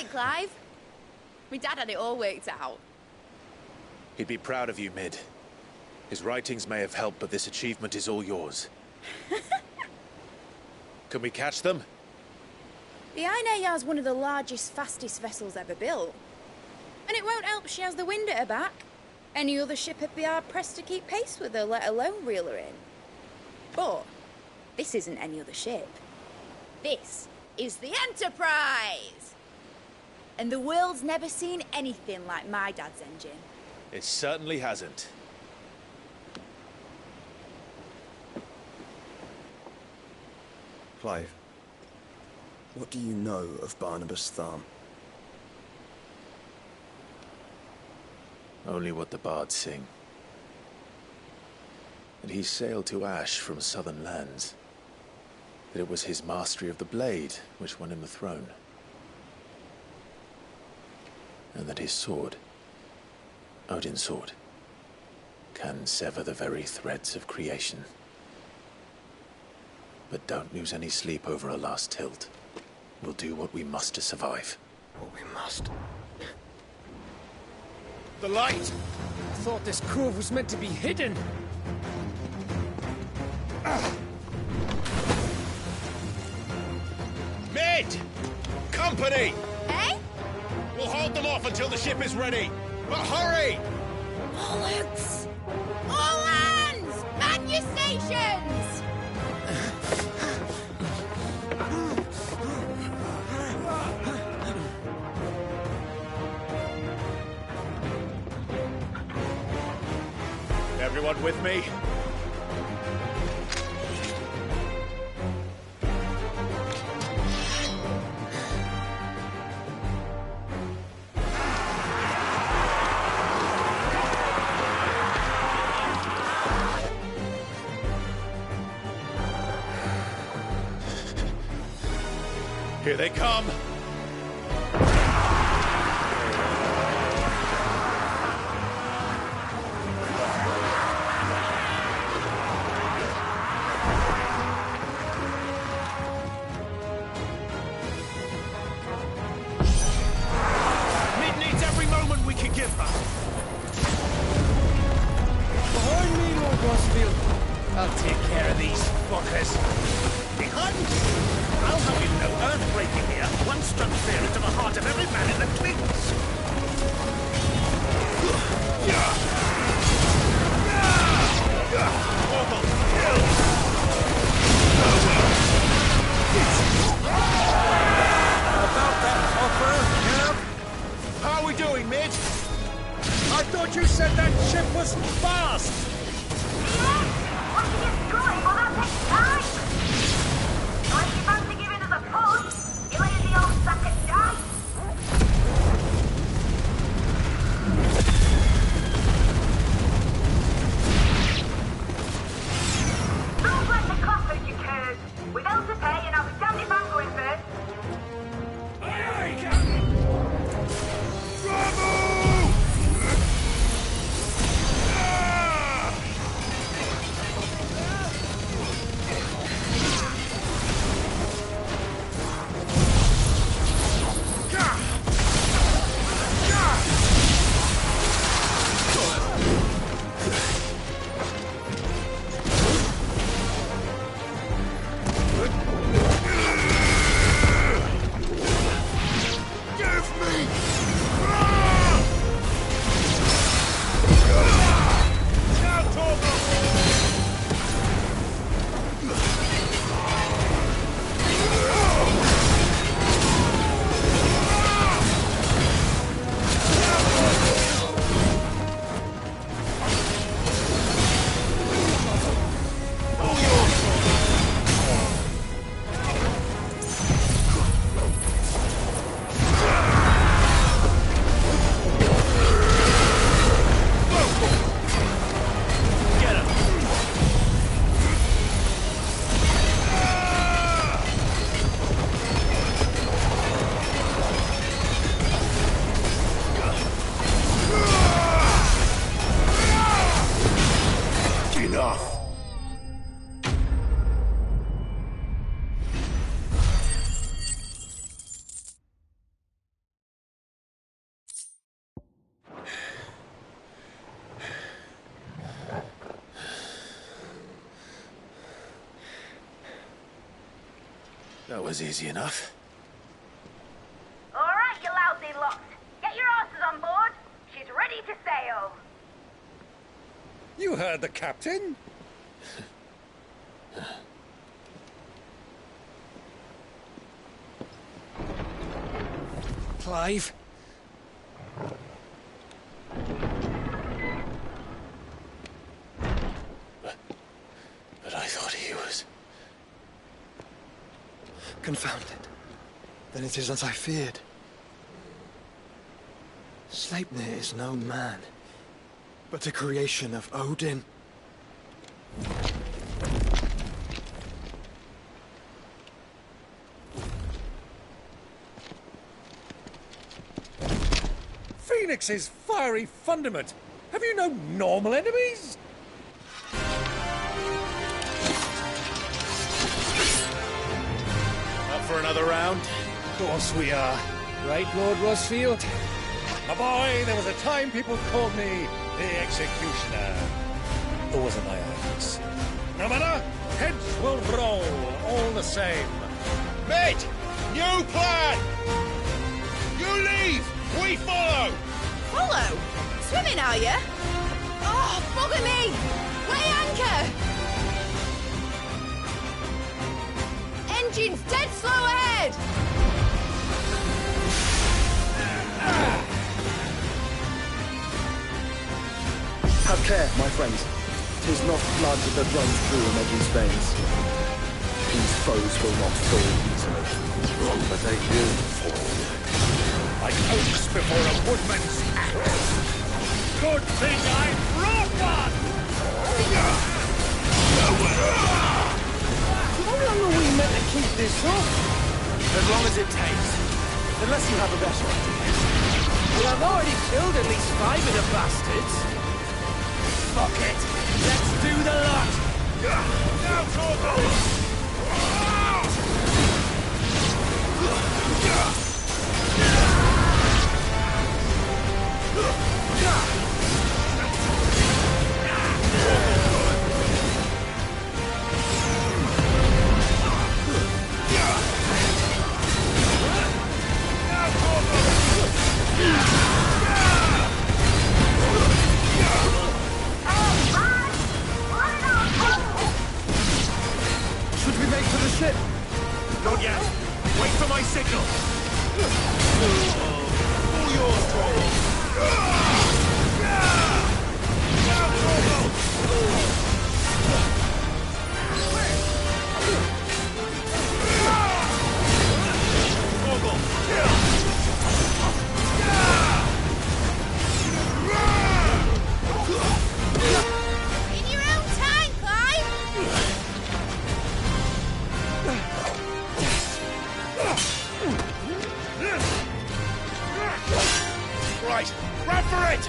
Speaker 4: right, Clive. My dad had it all worked out.
Speaker 2: He'd be proud of you, Mid. His writings may have helped, but this achievement is all yours. Can we catch them?
Speaker 4: The Aina is one of the largest, fastest vessels ever built. And it won't help she has the wind at her back. Any other ship would be hard-pressed to keep pace with her, let alone reel her in. But this isn't any other ship. This is the Enterprise! And the world's never seen anything like my dad's engine.
Speaker 2: It certainly hasn't.
Speaker 18: Clive, what do you know of Barnabas Thumb?
Speaker 2: Only what the bards sing. That he sailed to Ash from southern lands. That it was his mastery of the blade which won him the throne. And that his sword, Odin's sword, can sever the very threads of creation. But don't lose any sleep over a last tilt. We'll do what we must to survive.
Speaker 18: What we must.
Speaker 1: The light! I thought this cove was meant to be hidden. Mid! Company!
Speaker 4: Eh?
Speaker 1: We'll hold them off until the ship is ready. But hurry!
Speaker 4: Bollocks! All hands! Man your stations!
Speaker 2: Everyone with me? Here they come!
Speaker 1: Mid needs every moment we can give her. Behind me, Lord Rossfield. I'll take care of these fuckers.
Speaker 19: Behind you! I'll have you know, earthbreaking here once struck fear into the heart of every man in the Cleats.
Speaker 1: Awful kill! About that offer, Kev? How are we doing, Mid? I thought you said that ship was fast!
Speaker 2: That was easy enough.
Speaker 20: All right, you lousy lot. Get your asses on board. She's ready to sail.
Speaker 15: You heard the captain.
Speaker 3: Clive?
Speaker 2: But I thought he was...
Speaker 18: Confounded. Then it is as I feared. Sleipnir is no man, but a creation of Odin.
Speaker 15: Phoenix's fiery fundament. Have you no normal enemies?
Speaker 1: Up for another round?
Speaker 15: Of course we are. Right, Lord Rosfield? My boy, there was a time people called me the Executioner. Those are my eyes. No matter, heads will roll all the same.
Speaker 1: Mate! New plan! You leave! We follow!
Speaker 4: Follow? Swimming, are you? Oh, bugger me! Weigh anchor! Engine's dead slow ahead!
Speaker 18: Have care, my friends. 'Tis not blood that runs through Imagie's veins. These foes will not fall easily. But they will fall.
Speaker 15: Like oaks before a woodman's axe. Good thing I brought one!
Speaker 12: How long are we meant to keep this up?
Speaker 1: As long as it takes.
Speaker 12: Unless you have a better idea. Well, I've already killed at least 5 of the bastards. Fuck it. Let's do the lot.
Speaker 19: Now, Torgo!
Speaker 18: Should we make for the ship?
Speaker 19: Not yet. Wait for my signal.
Speaker 1: All yours, Torgo.
Speaker 4: In your own time, Clive!
Speaker 19: Right, run for it!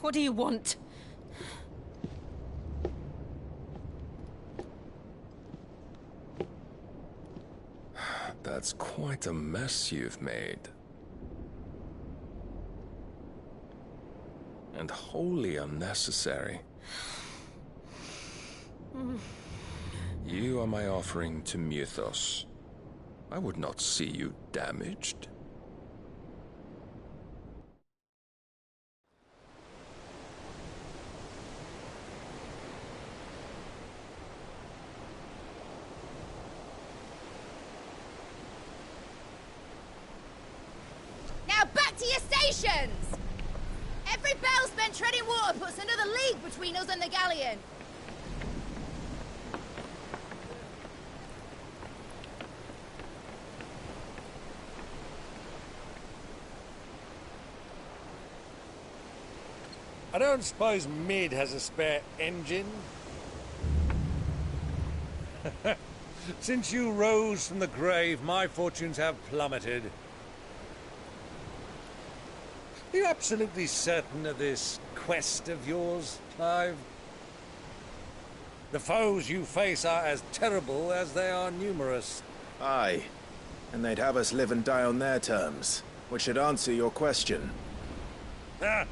Speaker 21: What do you want?
Speaker 22: That's quite a mess you've made. And wholly unnecessary. You are my offering to Mythos. I would not see you damaged.
Speaker 4: Now back to your stations! Every bell spent treading water puts another league between us and the galleon.
Speaker 15: I don't suppose Mid has a spare engine? Since you rose from the grave, my fortunes have plummeted. Are you absolutely certain of this quest of yours, Clive? The foes you face are as terrible as they are numerous.
Speaker 2: Aye. And they'd have us live and die on their terms, which should answer your question.
Speaker 15: Ah!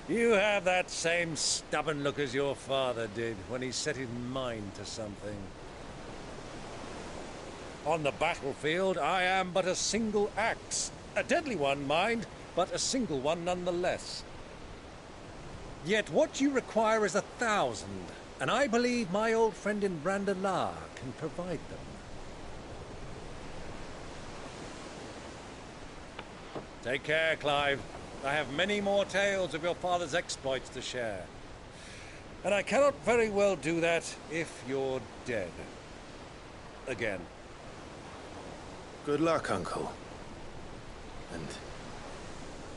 Speaker 15: You have that same stubborn look as your father did when he set his mind to something. On the battlefield, I am but a single axe. A deadly one, mind, but a single one nonetheless. Yet what you require is 1,000, and I believe my old friend in Brandalar can provide them. Take care, Clive. I have many more tales of your father's exploits to share. And I cannot very well do that if you're dead. Again.
Speaker 2: Good luck, Uncle. And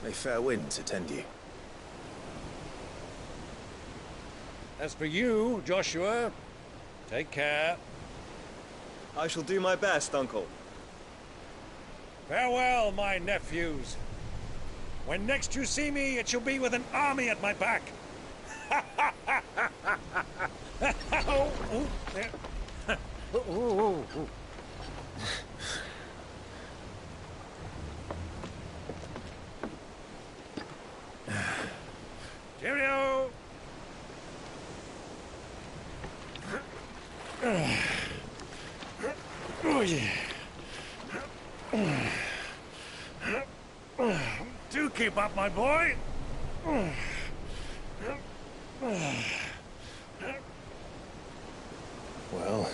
Speaker 2: may fair winds attend you.
Speaker 15: As for you, Joshua, take care.
Speaker 23: I shall do my best, Uncle.
Speaker 15: Farewell, my nephews. When next you see me, it shall be with an army at my back. Cheerio! Oh, yeah. Do keep up, my boy.
Speaker 2: Well,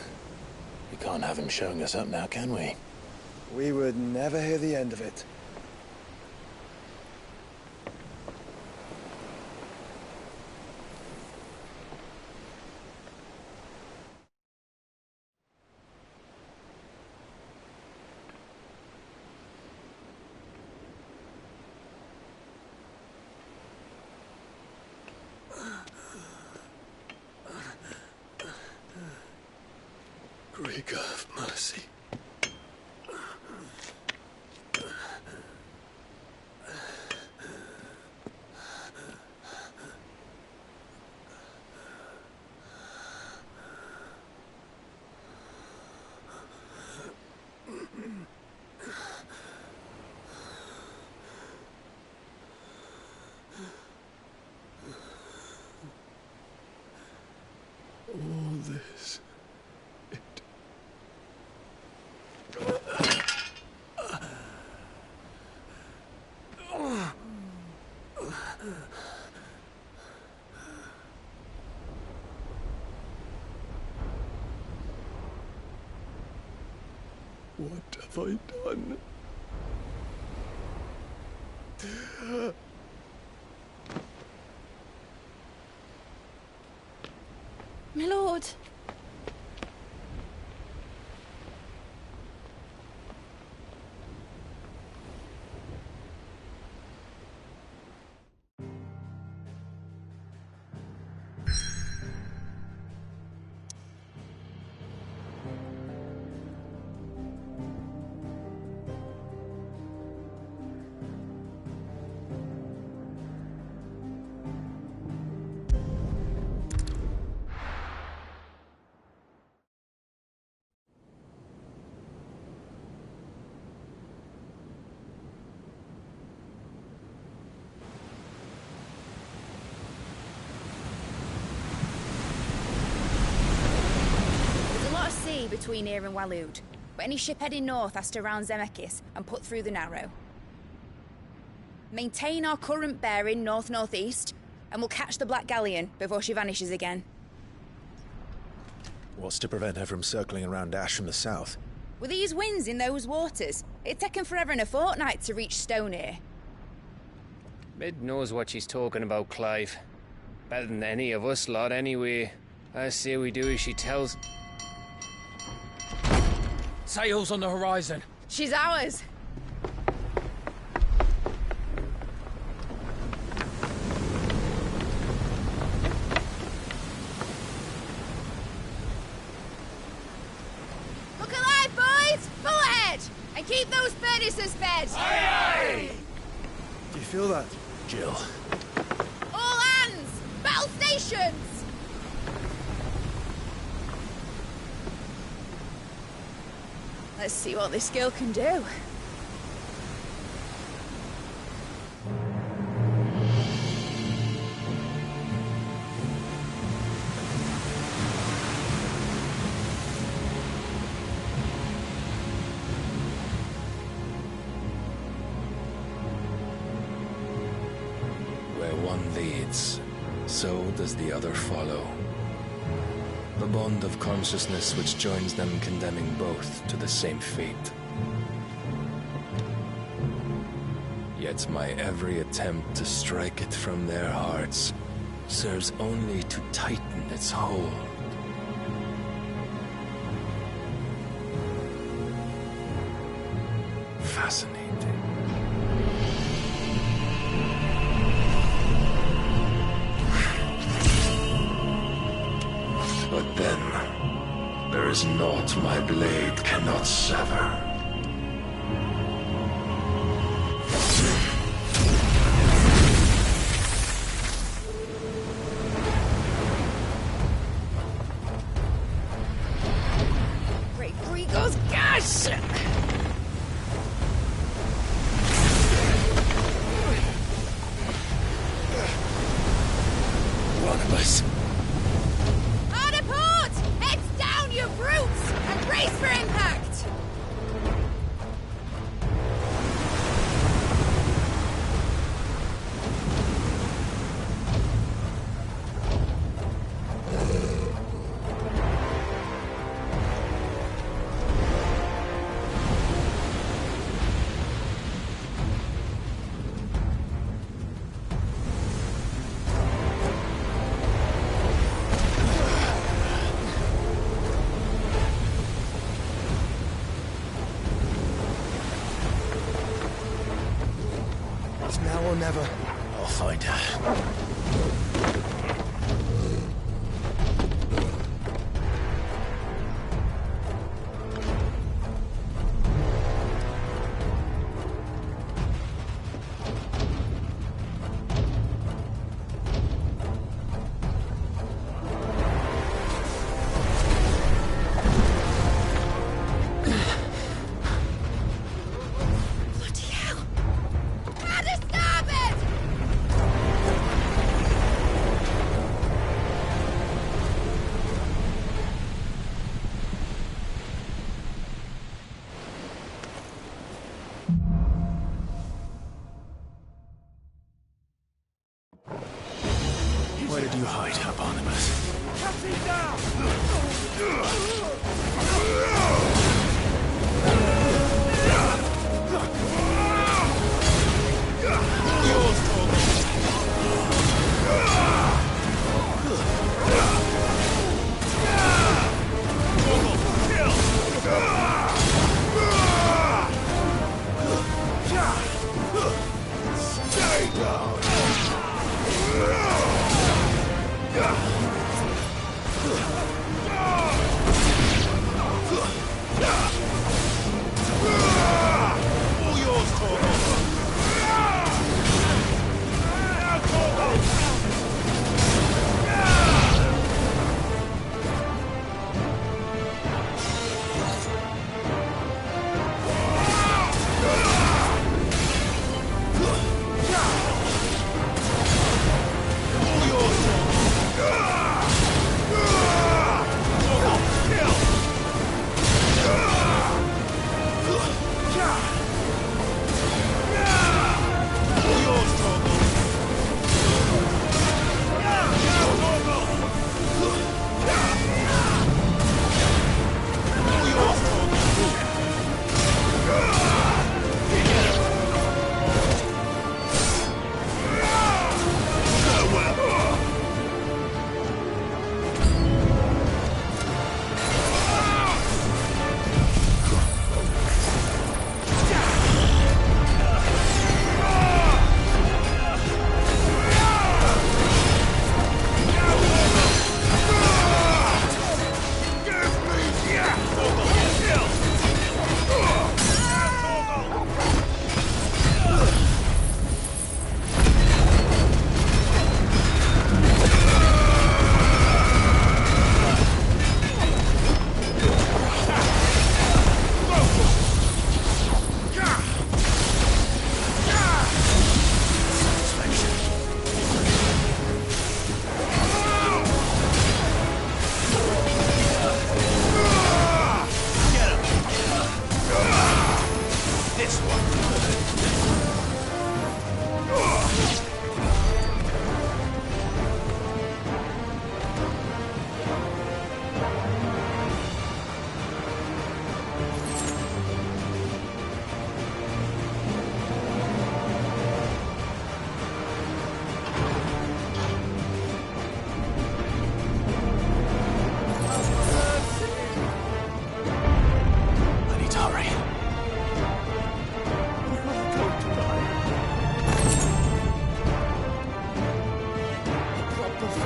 Speaker 2: we can't have him showing us up now, can we?
Speaker 18: We would never hear the end of it.
Speaker 5: Greek have mercy. All this. What have I done?
Speaker 21: My lord.
Speaker 4: between here and Waloed. But any ship heading north has to round Zemeckis and put through the Narrow. Maintain our current bearing north-northeast, and we'll catch the Black Galleon before she vanishes again.
Speaker 2: What's to prevent her from circling around Ash from the south?
Speaker 4: With these winds in those waters, it'd taken forever and a fortnight to reach Stonehere.
Speaker 12: Mid knows what she's talking about, Clive. Better than any of us lot, anyway. I say we do as she tells.
Speaker 14: Sails on the horizon.
Speaker 4: She's ours. Look alive, boys! Pull ahead! And keep those furnaces fed!
Speaker 14: Aye, aye!
Speaker 18: Do you feel that?
Speaker 2: Jill.
Speaker 4: All hands! Battle stations! Let's see what this girl can do.
Speaker 22: Where one leads, so does the other follow. The bond of consciousness which joins them condemning both to the same fate. Yet my every attempt to strike it from their hearts serves only to tighten its hold. Fascinating. But then, there is naught my blade cannot sever.
Speaker 4: Great Gregor's gosh!
Speaker 2: One of us.
Speaker 4: Hard apart! Heads down, you brutes! And brace for impact!
Speaker 2: It's now or never. I'll find her.
Speaker 4: Bloody hell! How to stop it!
Speaker 2: Where did you hide, Barnabas?
Speaker 19: Captain down!
Speaker 5: Stay down!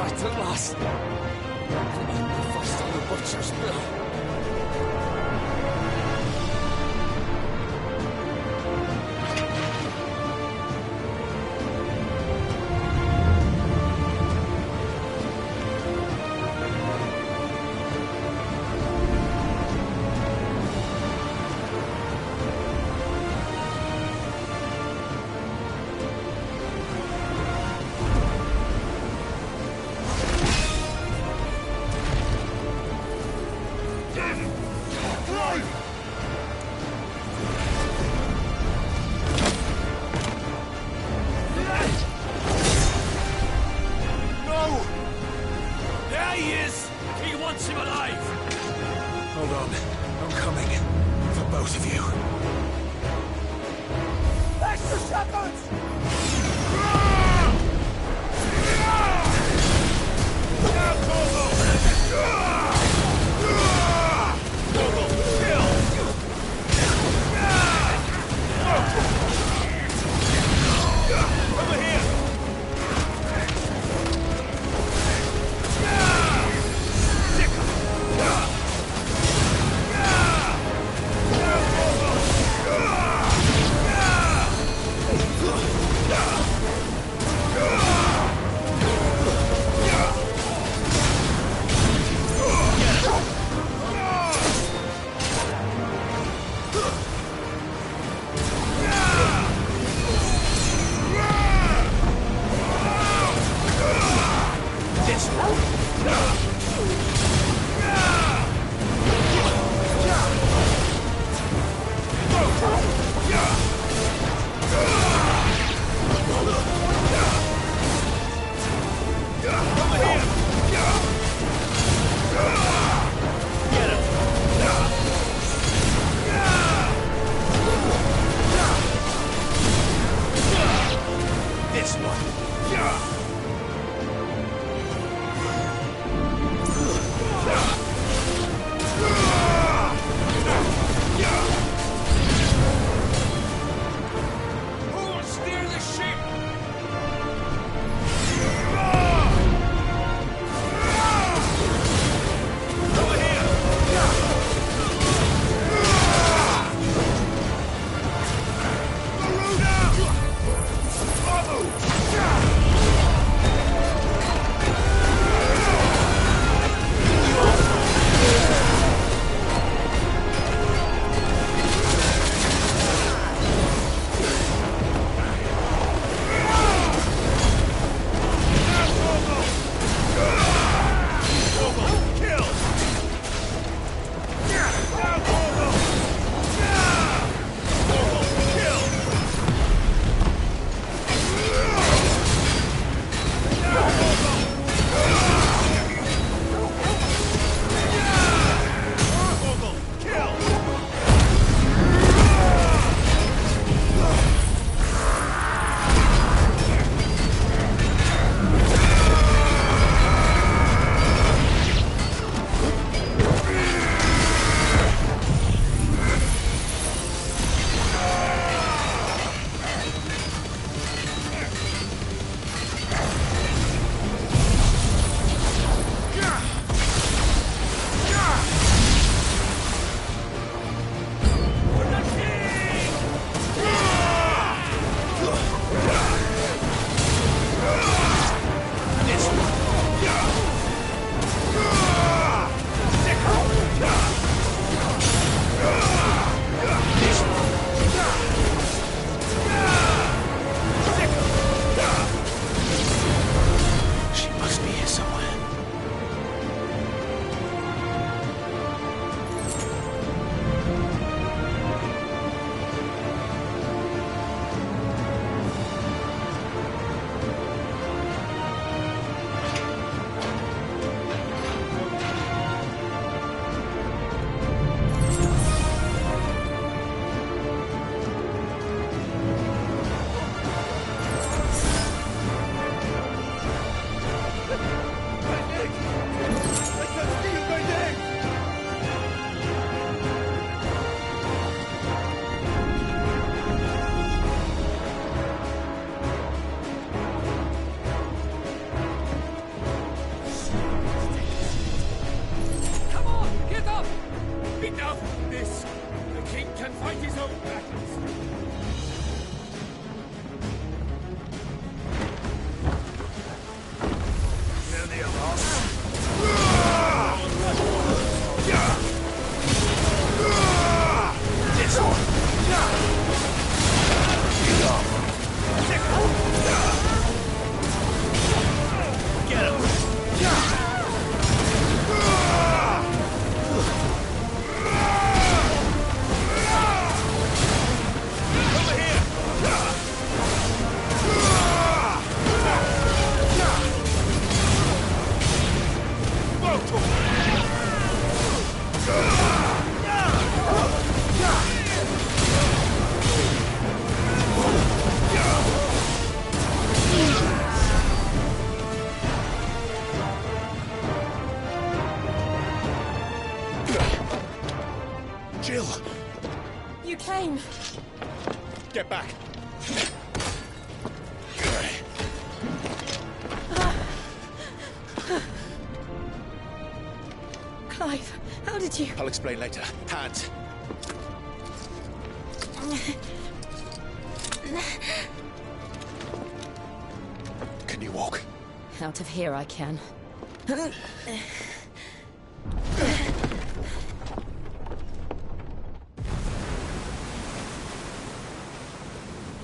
Speaker 3: Right at last. First on the butcher's bill.
Speaker 19: silly of us. This one. Get him.
Speaker 2: Jill!
Speaker 21: You came.
Speaker 2: Get back!
Speaker 21: Clive, how did you...
Speaker 2: I'll explain later. Hands! Can you walk?
Speaker 16: Out of here I can.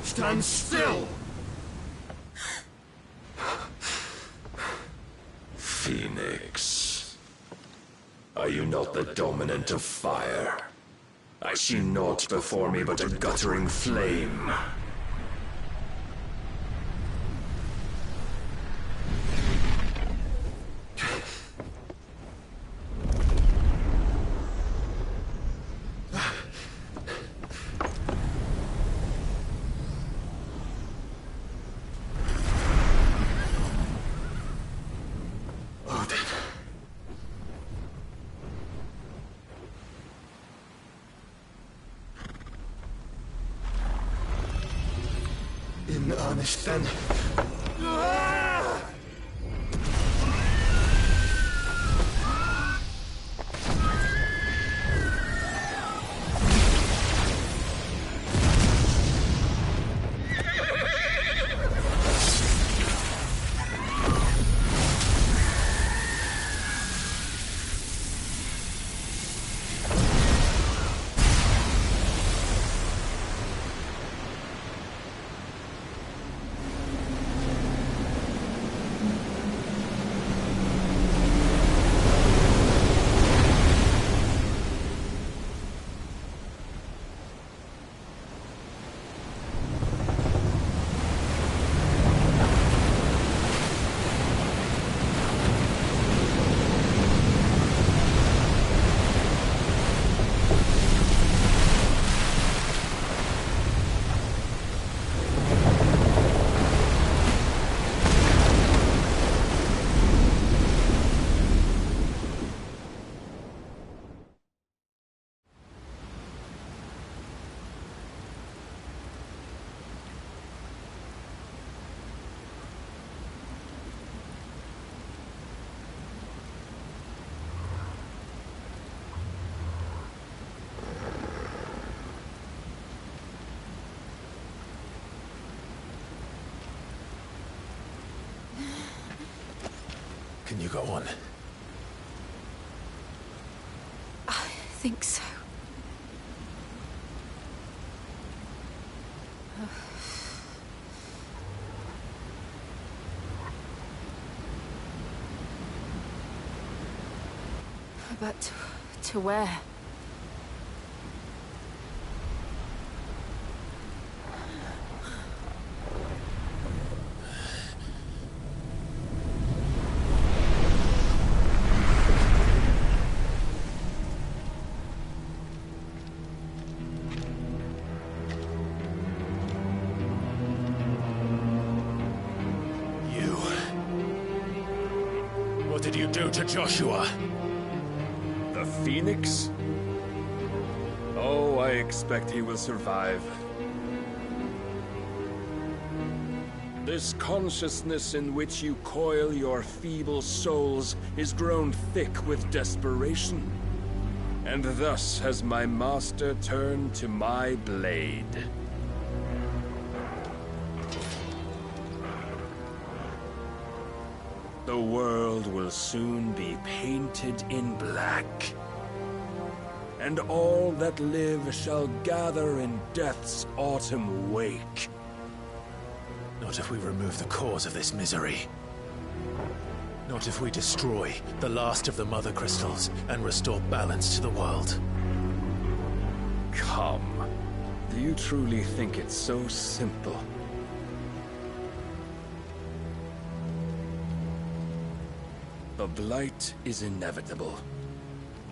Speaker 19: Stand still!
Speaker 7: Phoenix. Are you not the dominant of fire? I see naught before me but a guttering flame.
Speaker 2: In earnest, then. Can you go on?
Speaker 21: I think so. But to where?
Speaker 7: What did you do to Joshua? The Phoenix? Oh, I expect he will survive. This consciousness in which you coil your feeble souls is grown thick with desperation. And thus has my master turned to my blade. The world will soon be painted in black. And all that live shall gather in death's autumn wake.
Speaker 2: Not if we remove the cause of this misery. Not if we destroy the last of the Mother Crystals and restore balance to the world.
Speaker 7: Come. Do you truly think it's so simple? The Blight is inevitable.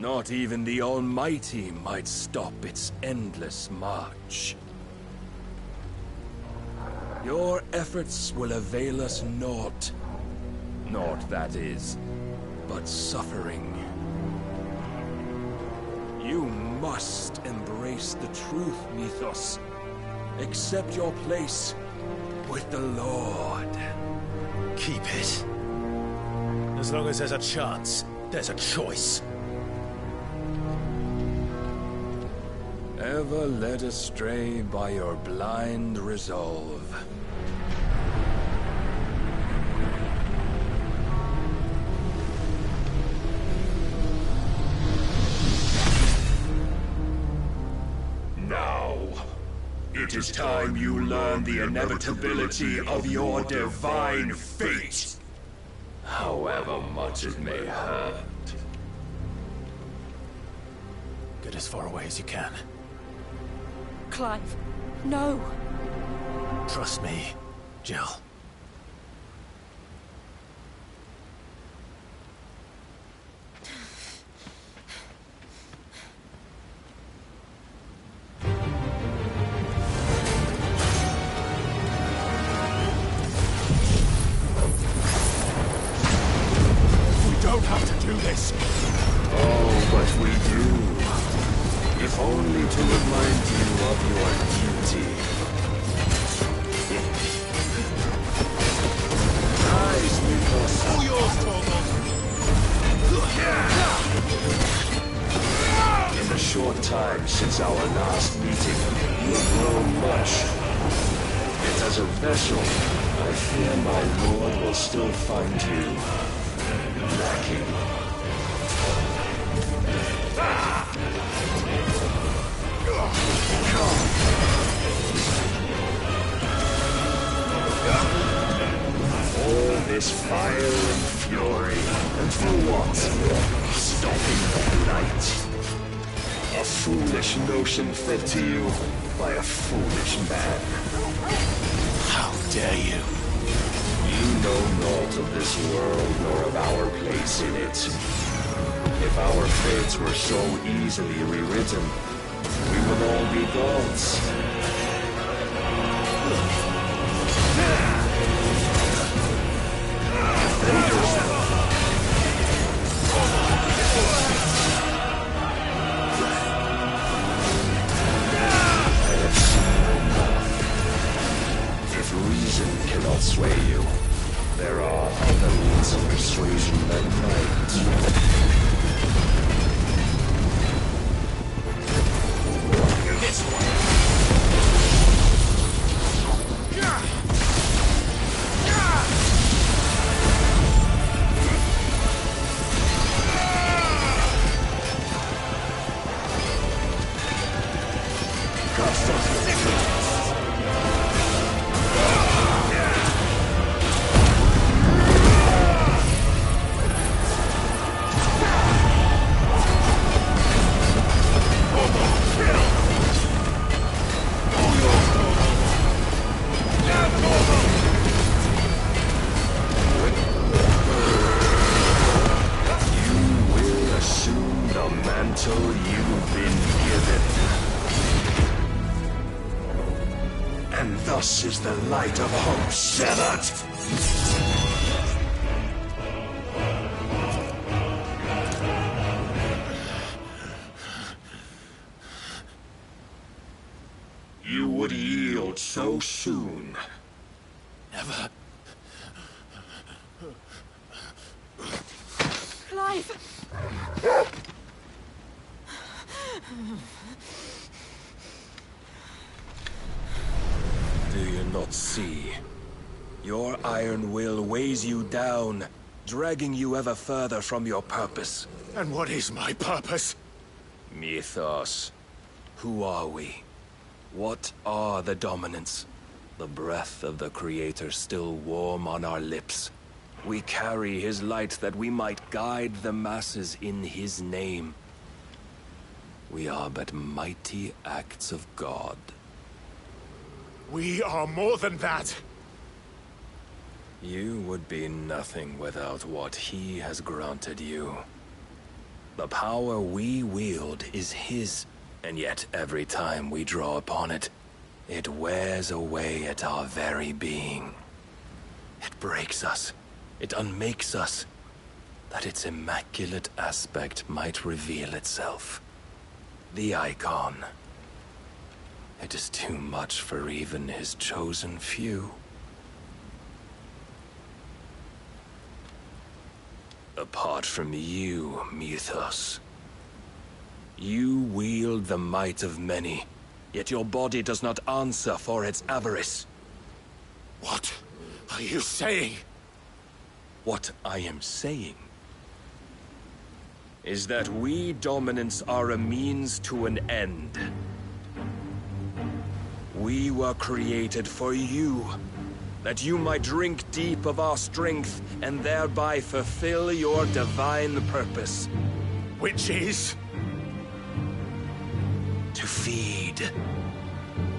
Speaker 7: Not even the Almighty might stop its endless march. Your efforts will avail us naught. Naught, that is, but suffering. You must embrace the truth, Mythos. Accept your place with the Lord.
Speaker 2: Keep it. As long as there's a chance, there's a choice.
Speaker 7: Ever led astray by your blind resolve.
Speaker 8: Now, it is time you learn the inevitability of your divine fate, however much it may hurt.
Speaker 2: Get as far away as you can.
Speaker 21: Clive, no.
Speaker 2: Trust me, Jill.
Speaker 8: We don't have to do this. Oh, but we do. If only to remind you of your duty. Nice, Mythos. All yours, Torgal. In the short time since our last meeting, you have grown much. Yet as a vessel, I fear my lord will still find you lacking. All this fire and fury, and for what? Stopping the light. A foolish notion fed to you by a foolish man.
Speaker 2: How dare you?
Speaker 8: You know naught of this world nor of our place in it. If our fates were so easily rewritten, we would all be gods. Defend yourself. I have seen enough. If reason cannot sway you, there are other means of persuasion than might. This one. Thus is the light of hope severed. You would yield so soon.
Speaker 2: Never.
Speaker 21: Clive!
Speaker 7: Do you not see? Your iron will weighs you down,
Speaker 22: dragging you ever further from your purpose.
Speaker 8: And what is my purpose?
Speaker 22: Mythos. Who are we? What are the dominants? The breath of the Creator still warm on our lips. We carry his light that we might guide the masses in his name. We are but mighty acts of God.
Speaker 8: We are more than that.
Speaker 22: You would be nothing without what he has granted you. The power we wield is his, and yet every time we draw upon it, it wears away at our very being. It breaks us. It unmakes us, that its immaculate aspect might reveal itself. The icon. It is too much for even his chosen few. Apart from you, Mythos. You wield the might of many, yet your body does not answer for its avarice.
Speaker 8: What are you saying?
Speaker 22: What I am saying is that we dominants are a means to an end. We were created for you, that you might drink deep of our strength and thereby fulfill your divine purpose.
Speaker 8: Which is?
Speaker 22: To feed.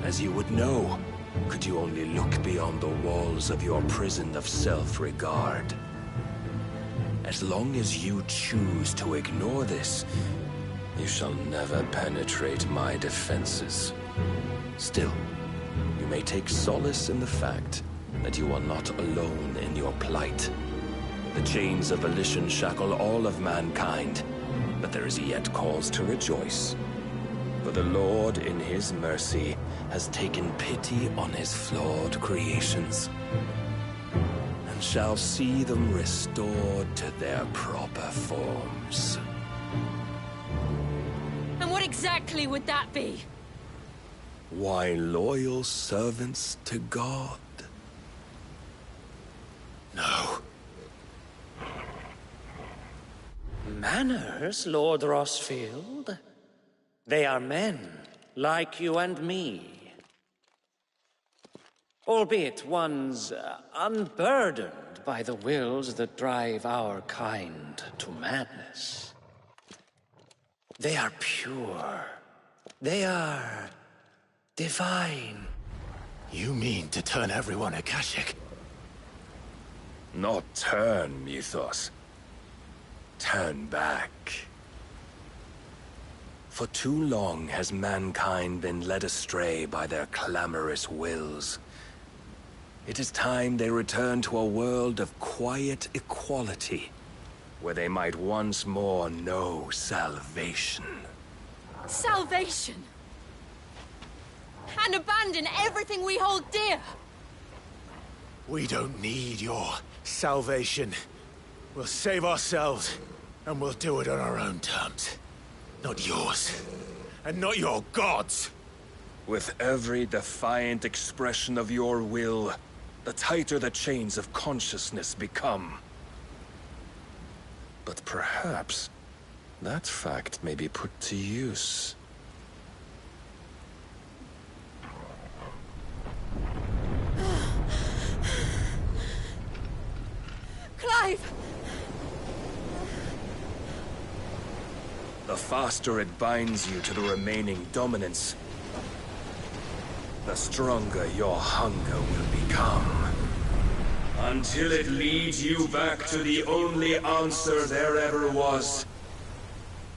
Speaker 22: As you would know, could you only look beyond the walls of your prison of self-regard. As long as you choose to ignore this, you shall never penetrate my defenses. Still, you may take solace in the fact that you are not alone in your plight. The chains of volition shackle all of mankind, but there is yet cause to rejoice. For the Lord, in his mercy, has taken pity on his flawed creations, and shall see them restored to their proper forms.
Speaker 21: And what exactly would that be?
Speaker 22: Why, loyal servants to God.
Speaker 8: No.
Speaker 9: Manners, Lord Rossfield? They are men, like you and me. Albeit ones unburdened by the wills that drive our kind to madness. They are pure. They are divine.
Speaker 8: You mean to turn everyone Akashic?
Speaker 22: Not turn, Mythos. Turn back. For too long has mankind been led astray by their clamorous wills. It is time they return to a world of quiet equality, where they might once more know salvation.
Speaker 21: Salvation? And abandon everything we hold dear?
Speaker 8: We don't need your salvation. We'll save ourselves, and we'll do it on our own terms. Not yours, and not your gods.
Speaker 22: With every defiant expression of your will, the tighter the chains of consciousness become. But perhaps that fact may be put to use.
Speaker 21: Clive!
Speaker 22: The faster it binds you to the remaining dominance, the stronger your hunger will become. Until it leads you back to the only answer there ever was.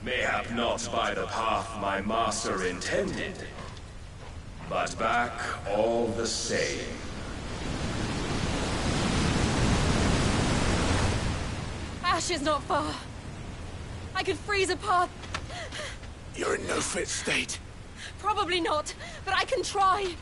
Speaker 22: Mayhap not by the path my master intended, but back all the same.
Speaker 21: Ash is not far. I could freeze a path.
Speaker 8: You're in no fit state.
Speaker 21: Probably not, but I can try.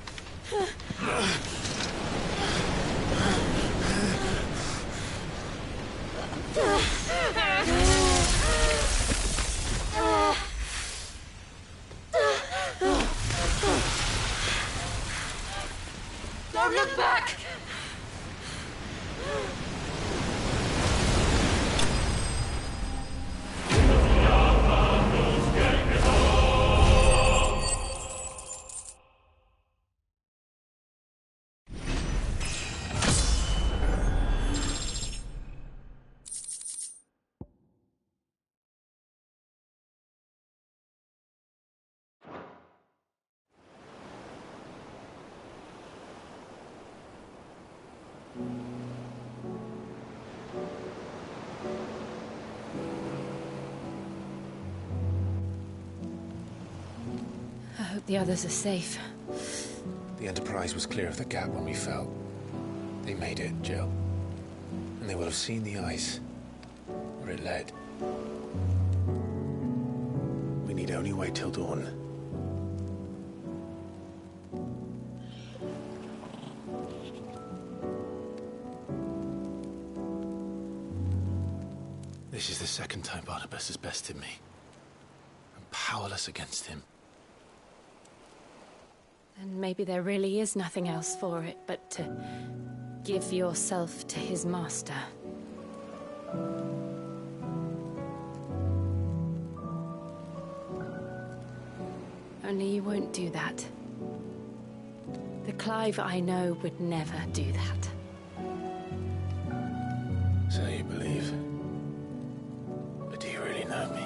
Speaker 21: Don't look back!
Speaker 16: that the others are safe.
Speaker 10: The Enterprise was clear of the gap when we fell. They made it, Jill. And they will have seen the ice, where it led. We need only wait till dawn. This is the second time Barnabas has bested me. I'm powerless against him.
Speaker 16: Then maybe there really is nothing else for it but to give yourself to his master. Only you won't do that. The Clive I know would never do that.
Speaker 10: So you believe? But do you really know me?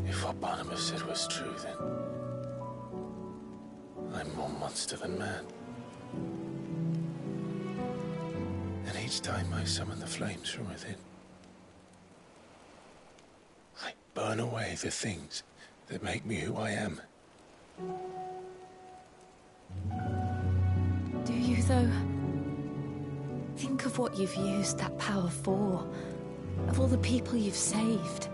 Speaker 10: If what Barnabas said was true, then I'm more monster than man. And each time I summon the flames from within, I burn away the things that make me who I am.
Speaker 16: Do you, though? Think of what you've used that power for, of all the people you've saved.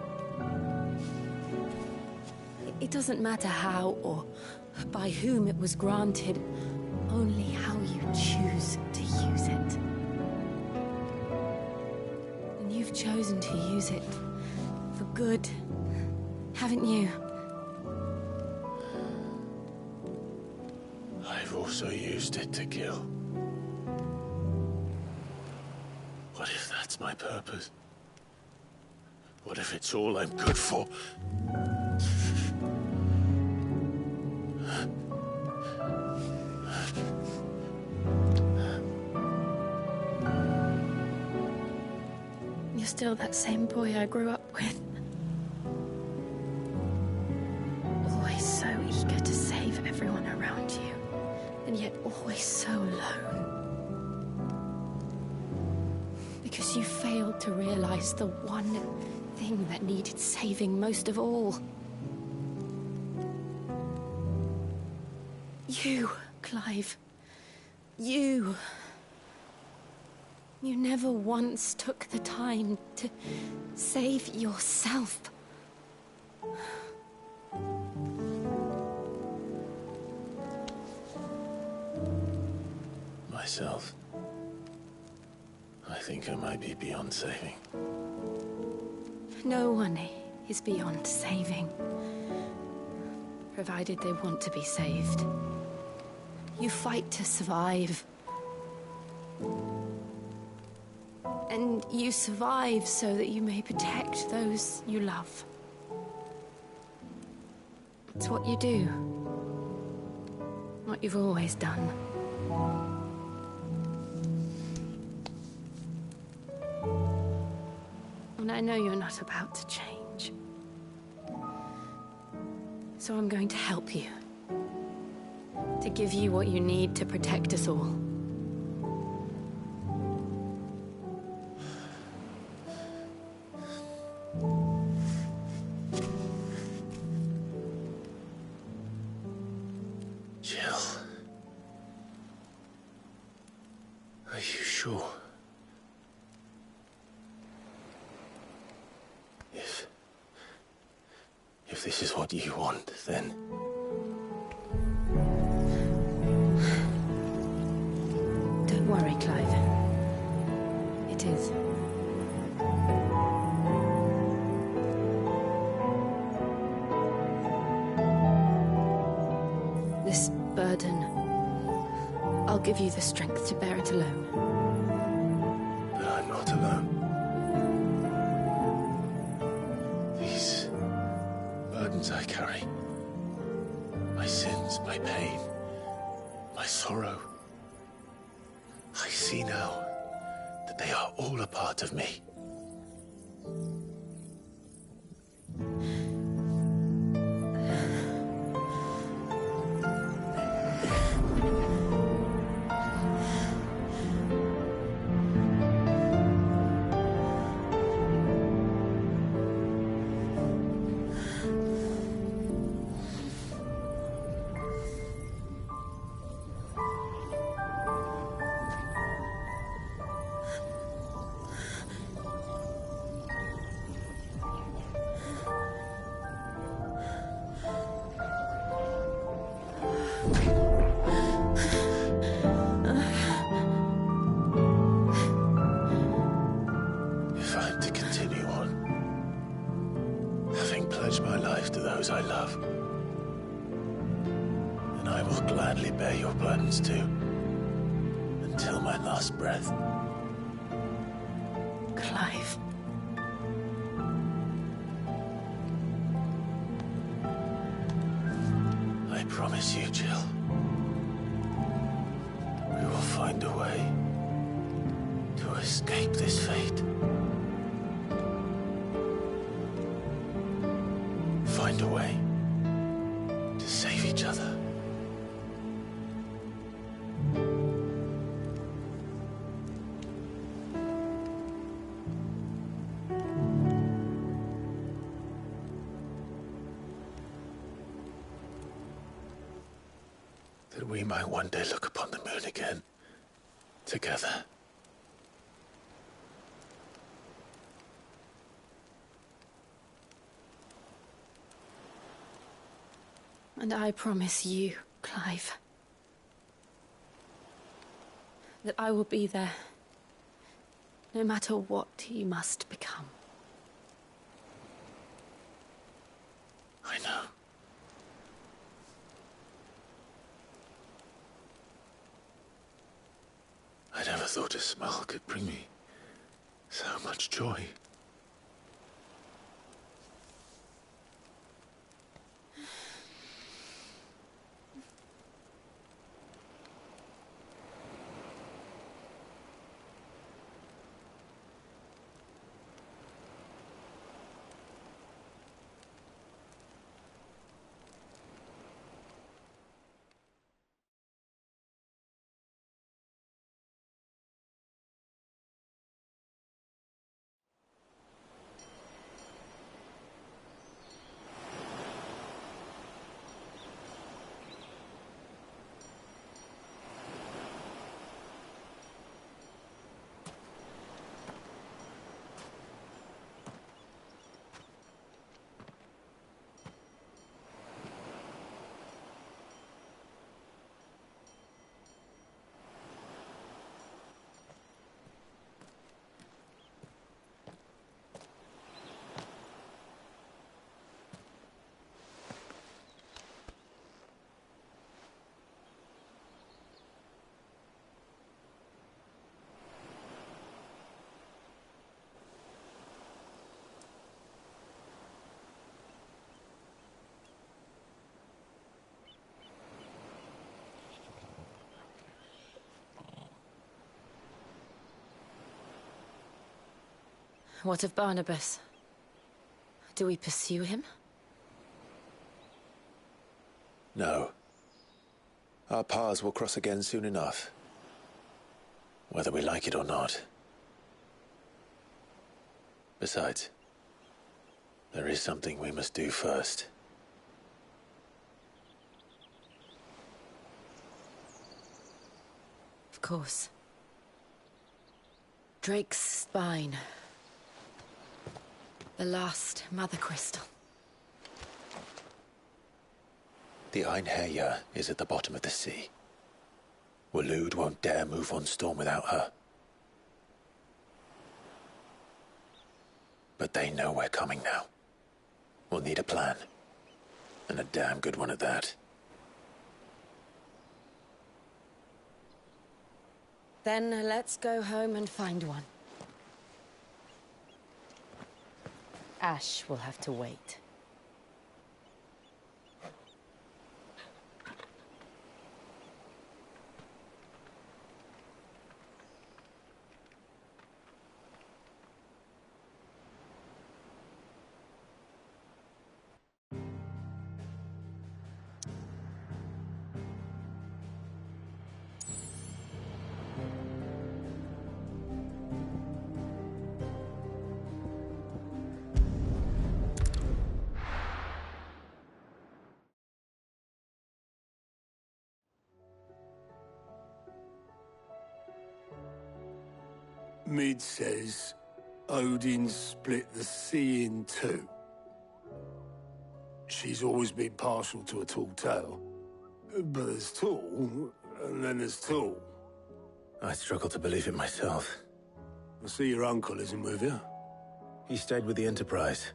Speaker 16: It doesn't matter how or by whom it was granted, only how you choose to use it. And you've chosen to use it for good, haven't you?
Speaker 10: I've also used it to kill. What if that's my purpose? What if it's all I'm good for?
Speaker 16: You're still that same boy I grew up with. Always so eager to save everyone around you, and yet always so alone. Because you failed to realize the one thing that needed saving most of all. You, Clive. You. You never once took the time to save yourself.
Speaker 10: Myself. I think I might be beyond saving.
Speaker 16: No one is beyond saving, provided they want to be saved. You fight to survive. And you survive so that you may protect those you love. It's what you do. What you've always done. And I know you're not about to change. So I'm going to help you. To give you what you need to protect us all.
Speaker 10: Jill. Are you sure? If this is what you want, then...
Speaker 16: Don't worry, Clive. It is. This burden, I'll give you the strength to bear it alone.
Speaker 10: But I'm not alone. These burdens I carry, my sins, my pain, my sorrow, I see now that they are all a part of me. if I am to continue on, having pledged my life to those I love, then I will gladly bear your burdens too, until my last breath.
Speaker 16: Clive.
Speaker 10: I promise you, Jill, we will find a way to escape this fate. Find a way to save each other. That we might one day look upon the moon again, together.
Speaker 16: And I promise you, Clive, that I will be there, no matter what you must become.
Speaker 10: I know. I never thought a smile could bring me so much joy.
Speaker 16: What of Barnabas? Do we pursue him?
Speaker 10: No. Our paths will cross again soon enough, whether we like it or not. Besides, there is something we must do first.
Speaker 16: Of course. Drake's spine. The last Mother Crystal.
Speaker 10: The Einherjar is at the bottom of the sea. Waloed won't dare move on Storm without her. But they know we're coming now. We'll need a plan. And a damn good one at that.
Speaker 16: Then let's go home and find one. Ash will have to wait.
Speaker 6: Mid says Odin split the sea in two. She's always been partial to a tall tale. But there's tall, and then there's tall.
Speaker 10: I struggle to believe it myself.
Speaker 6: I see your uncle isn't with you.
Speaker 2: He stayed with the Enterprise.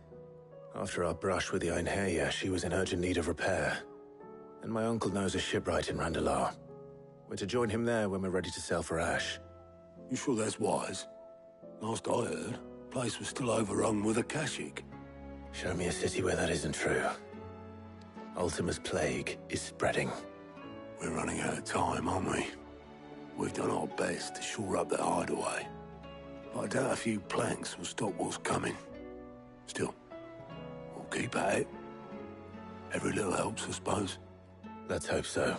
Speaker 2: After our brush with the Einherja, she was in urgent need of repair. And my uncle knows a shipwright in Randalar. We're to join him there when we're ready to sail for Ash.
Speaker 6: You sure that's wise? Last I heard, the place was still overrun with Akashic.
Speaker 2: Show me a city where that isn't true. Ultima's plague is spreading.
Speaker 6: We're running out of time, aren't we? We've done our best to shore up the hideaway. But I doubt a few planks will stop what's coming. Still, we'll keep at it. Every little helps, I suppose.
Speaker 2: Let's hope so.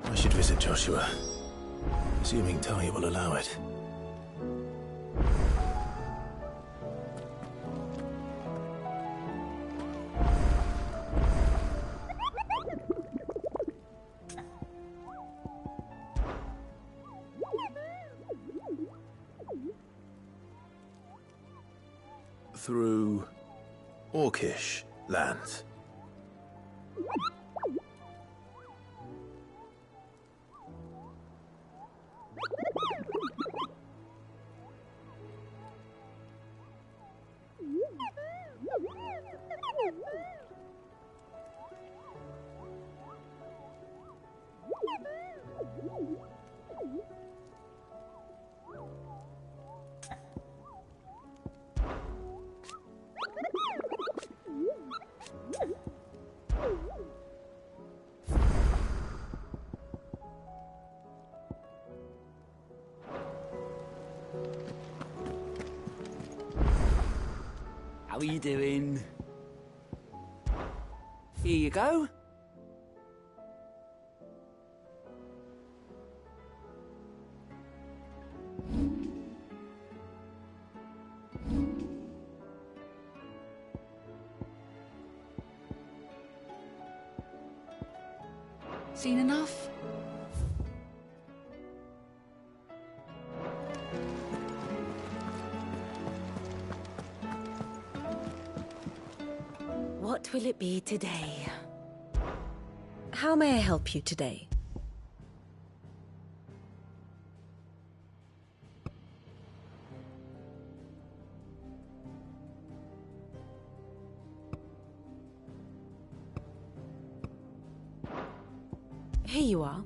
Speaker 2: I should visit Joshua, assuming Talia will allow it. Through Orcish lands.
Speaker 11: How are you doing? Here you go. Seen enough?
Speaker 16: What will it be today? How may I help you today? Here you are.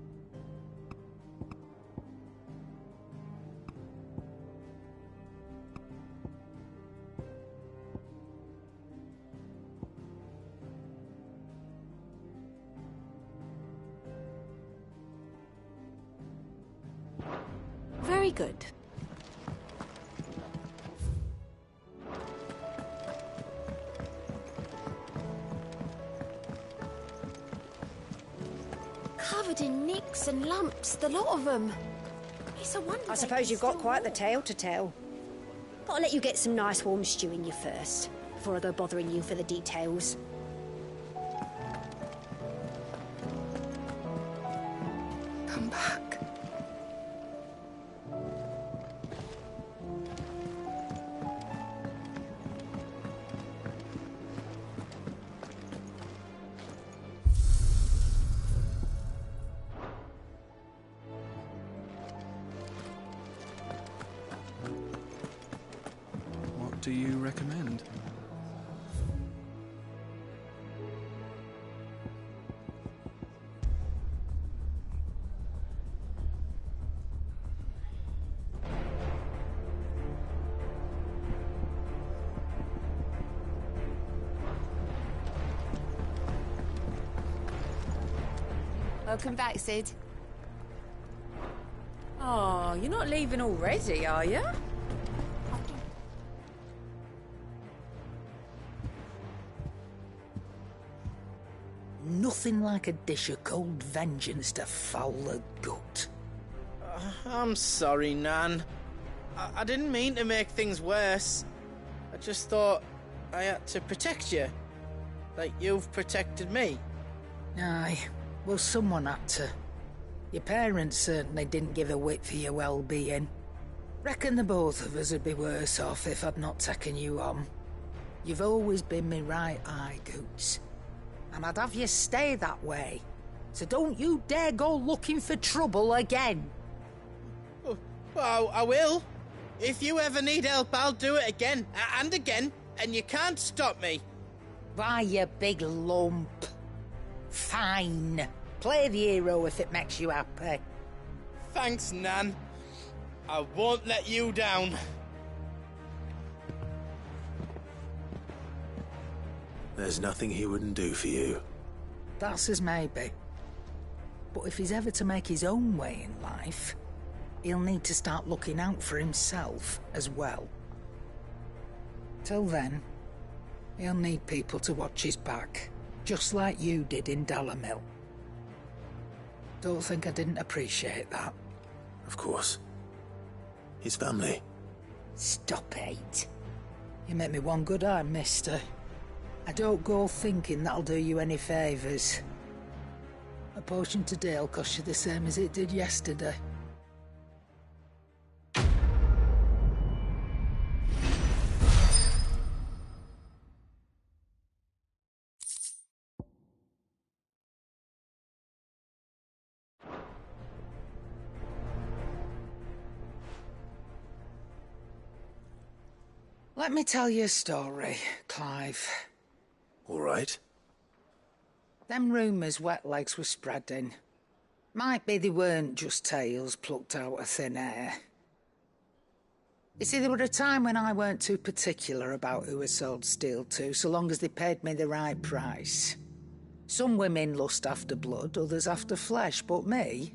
Speaker 16: Very good.
Speaker 4: Covered in nicks and lumps, the lot of them. It's a wonder.
Speaker 13: I suppose you've got quite the tale to tell. But I'll let you get some nice warm stew in you first, before I go bothering you for the details.
Speaker 4: Come back.
Speaker 17: What do you recommend?
Speaker 4: Welcome back, Sid.
Speaker 24: Oh, you're not leaving already, are you?
Speaker 11: Nothing like a dish of cold vengeance to foul the gut.
Speaker 1: I'm sorry, Nan. I didn't mean to make things worse. I just thought I had to protect you. like you've protected me.
Speaker 11: Aye, well, someone had to. Your parents certainly didn't give a whit for your well-being. Reckon the both of us would be worse off if I'd not taken you on. You've always been me right eye, Goots. And I'd have you stay that way. So don't you dare go looking for trouble again.
Speaker 1: Well, I will. If you ever need help, I'll do it again and again, and you can't stop me.
Speaker 11: Why, you big lump. Fine. Play the hero if it makes you happy.
Speaker 1: Thanks, Nan. I won't let you down.
Speaker 2: There's nothing he wouldn't do for you.
Speaker 11: That's as maybe. But if he's ever to make his own way in life, he'll need to start looking out for himself as well. Till then, he'll need people to watch his back, just like you did in Dalamil. Don't think I didn't appreciate that.
Speaker 2: Of course. His family.
Speaker 11: Stop it. You make me one good eye, mister. I don't go thinking that'll do you any favours. A potion today'll cost you the same as it did yesterday. Let me tell you a story, Clive.
Speaker 2: All right.
Speaker 11: Them rumours Wetlegs were spreading. Might be they weren't just tales plucked out of thin air. You see, there were a time when I weren't too particular about who I sold steel to, so long as they paid me the right price. Some women lust after blood, others after flesh, but me,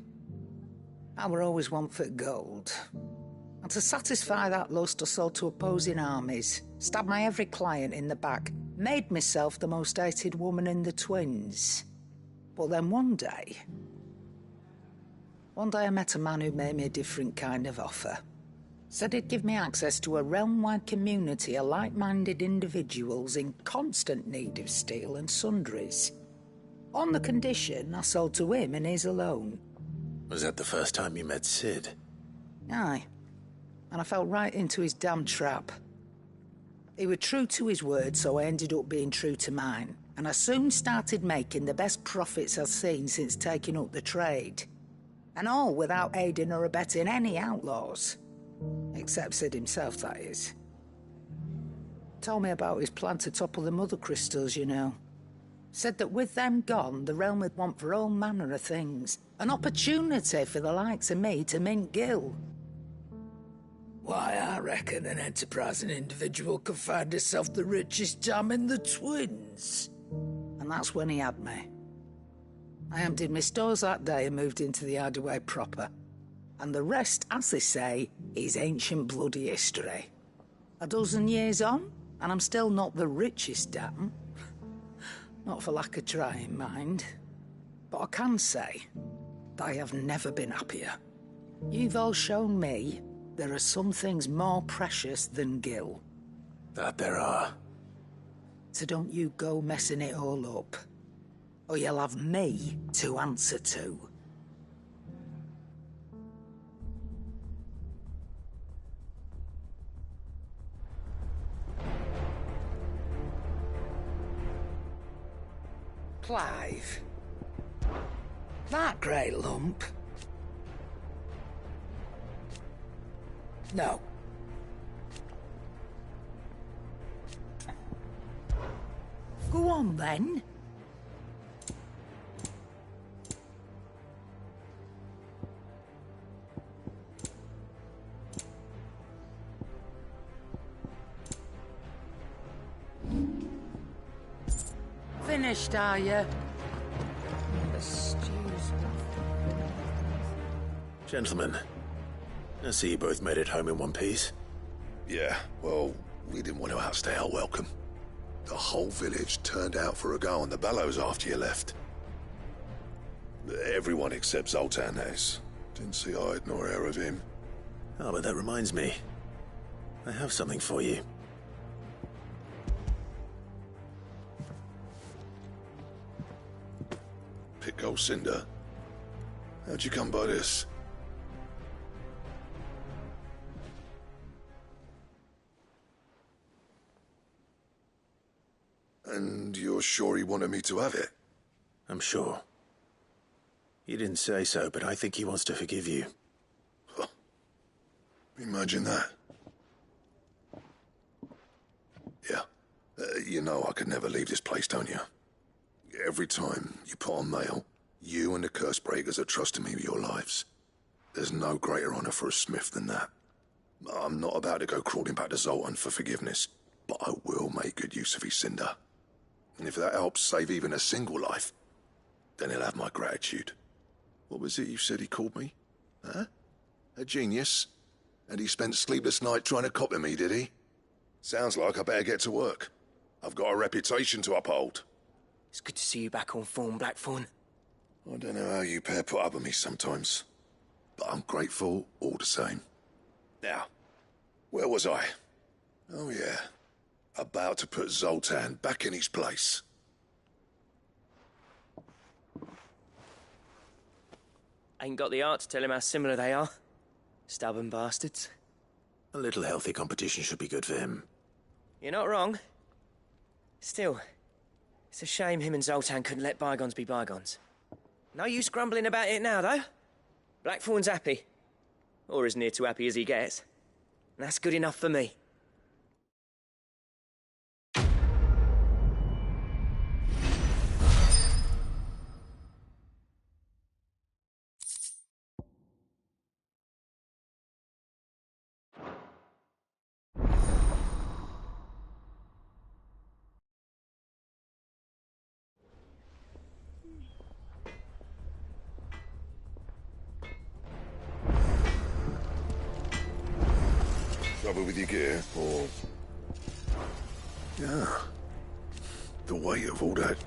Speaker 11: I were always one for gold. And to satisfy that lust, I sold to opposing armies, stabbed my every client in the back, made myself the most hated woman in the twins. But then one day I met a man who made me a different kind of offer. Said he'd give me access to a realm-wide community of like-minded individuals in constant need of steel and sundries. On the condition I sold to him and his alone.
Speaker 2: Was that the first time you met Sid?
Speaker 11: Aye. And I fell right into his damn trap. He was true to his word, so I ended up being true to mine. And I soon started making the best profits I've seen since taking up the trade. And all without aiding or abetting any outlaws. Except Sid himself, that is. Told me about his plan to topple the mother crystals, you know. Said that with them gone, the realm would want for all manner of things. An opportunity for the likes of me to mint gil. Why, I reckon an enterprising individual could find himself the richest dam in the twins. And that's when he had me. I emptied my stores that day and moved into the hideaway proper. And the rest, as they say, is ancient bloody history. A dozen years on, and I'm still not the richest dam. Not for lack of trying, mind. But I can say that I have never been happier. You've all shown me there are some things more precious than gil.
Speaker 2: That there are.
Speaker 11: So don't you go messing it all up, or you'll have me to answer to. Clive. That grey lump. No. Go on, then. Finished, are you? The stew's...
Speaker 2: Gentlemen, I see you both made it home in one piece.
Speaker 5: Yeah, well, we didn't want to outstay our welcome. The whole village turned out for a go on the bellows after you left. Everyone except Zoltan has. Didn't see hide nor hair of him.
Speaker 2: Oh, but that reminds me. I have something for you.
Speaker 5: Pit gold cinder? How'd you come by this? And you're sure he wanted me to have it?
Speaker 2: I'm sure. You didn't say so, but I think he wants to forgive you.
Speaker 5: Huh. Imagine that. Yeah. You know I could never leave this place, don't you? Every time you put on mail, you and the curse breakers are trusting me with your lives. There's no greater honor for a smith than that. I'm not about to go crawling back to Zoltan for forgiveness, but I will make good use of his cinder. And if that helps save even a single life, then he'll have my gratitude. What was it you said he called me? Huh? A genius? And he spent sleepless nights trying to copy me, did he? Sounds like I better get to work. I've got a reputation to uphold.
Speaker 12: It's good to see you back on form, Blackthorn.
Speaker 5: I don't know how you pair put up with me sometimes, but I'm grateful all the same. Now, where was I? Oh yeah, about to put Zoltan back in his place.
Speaker 12: Ain't got the art to tell him how similar they are. Stubborn bastards.
Speaker 2: A little healthy competition should be good for him.
Speaker 12: You're not wrong. Still, it's a shame him and Zoltan couldn't let bygones be bygones. No use grumbling about it now, though. Blackthorn's happy. Or as near to happy as he gets. And that's good enough for me.
Speaker 5: Trouble with your gear, or... Yeah. The weight of all that.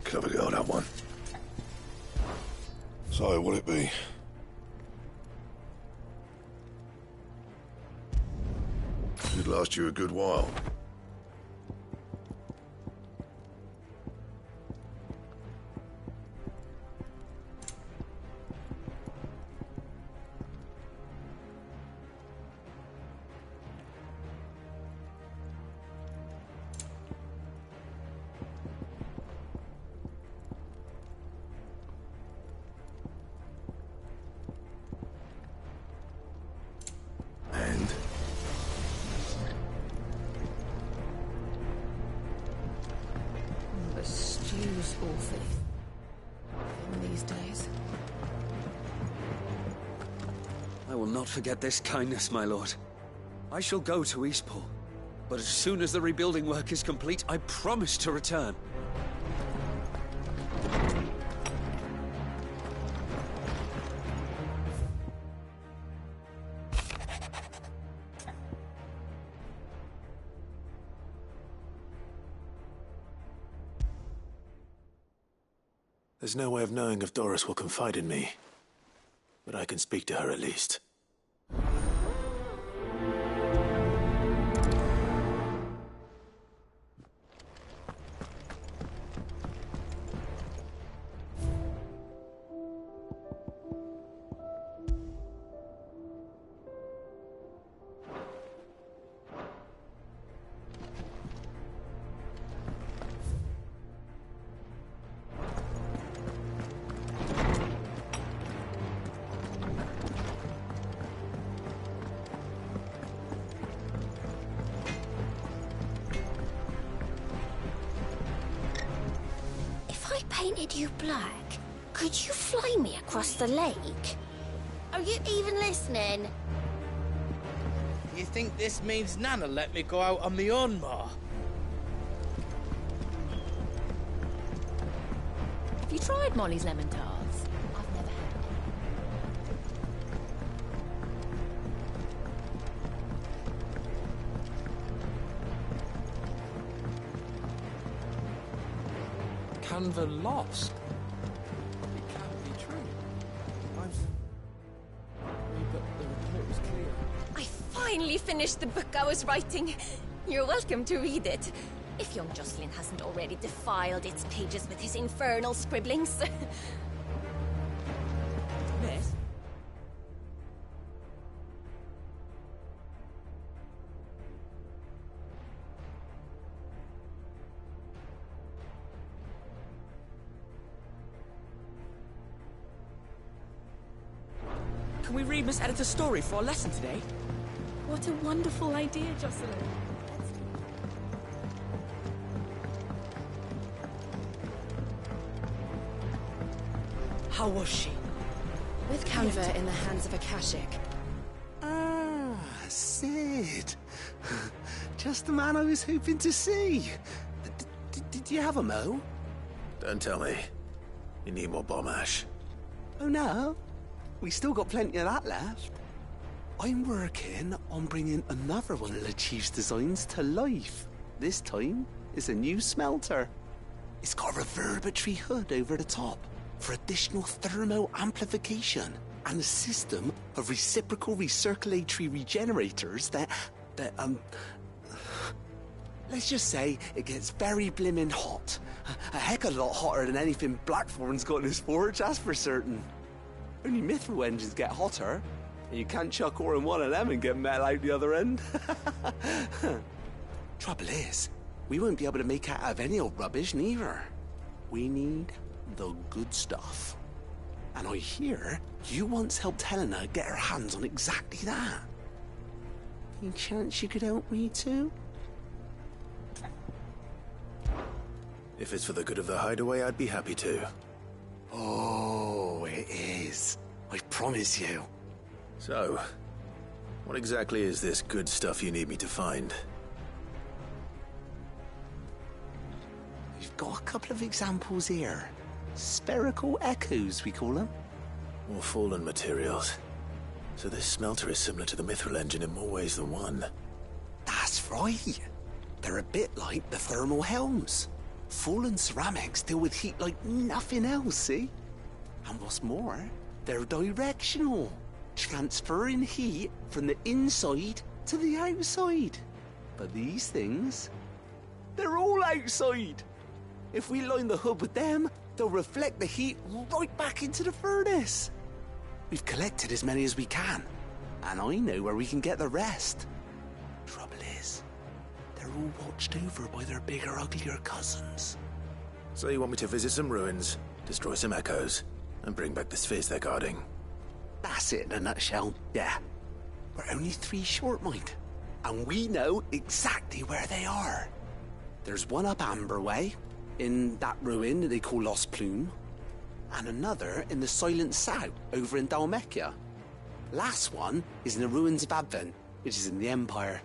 Speaker 5: Clever girl, that one. So, what'll it be? Should last you a good while.
Speaker 16: The stew's awful. In these days.
Speaker 18: I will not forget this kindness, my lord. I shall go to Eastport, but as soon as the rebuilding work is complete, I promise to return.
Speaker 2: There's no way of knowing if Doris will confide in me, but I can speak to her at least.
Speaker 13: Painted you black, could you fly me across the lake? Are you even listening?
Speaker 1: You think this means Nana let me go out on my own more?
Speaker 16: Have you tried Molly's lemon tarts? I've never had
Speaker 14: Canva lost. It can't be true. But the report was clear.
Speaker 21: I finally finished the book I was writing. You're welcome to read it.
Speaker 3: If young Jocelyn hasn't already defiled its pages with his infernal scribblings.
Speaker 12: Miss? Can we read Miss Editor's story for our lesson today?
Speaker 16: What a wonderful idea, Jocelyn.
Speaker 12: How was she?
Speaker 16: With Canva in the hands of Akashic.
Speaker 15: Ah, Sid. Just the man I was hoping to see. Did you have a mo?
Speaker 2: Don't tell me. You need more bomb ash.
Speaker 15: Oh no, we still got plenty of that left. I'm working on bringing another one of the Chief's designs to life. This time, it's a new smelter. It's got a reverberatory hood over the top for additional thermo amplification and a system of reciprocal recirculatory regenerators that let's just say it gets very blimmin' hot. A heck of a lot hotter than anything Blackthorn's got in his forge, that's for certain. Only mithril engines get hotter, and you can't chuck ore in one of them and get metal out the other end. Trouble is, we won't be able to make out of any old rubbish neither. We need the good stuff. And I hear you once helped Helena get her hands on exactly that. Any chance you could help me too?
Speaker 2: If it's for the good of the hideaway, I'd be happy to.
Speaker 15: Oh, it is. I promise you.
Speaker 2: So, what exactly is this good stuff you need me to find?
Speaker 15: We've got a couple of examples here. Spherical echoes, we call them.
Speaker 2: More fallen materials. So this smelter is similar to the mithril engine in more ways than one.
Speaker 15: That's right. They're a bit like the thermal helms. Fallen ceramics deal with heat like nothing else, see? And what's more, they're directional, transferring heat from the inside to the outside. But these things, they're all outside. If we line the hood with them, they'll reflect the heat right back into the furnace. We've collected as many as we can, and I know where we can get the rest. Trouble is, they're all watched over by their bigger, uglier cousins.
Speaker 2: So you want me to visit some ruins, destroy some echoes, and bring back the spheres they're guarding?
Speaker 15: That's it in a nutshell, yeah. We're only 3 short, mind, and we know exactly where they are. There's one up Amber Way, in that ruin that they call Lost Plume, and another in the Silent South, over in Dalmekia. Last one is in the ruins of Advent, which is in the Empire.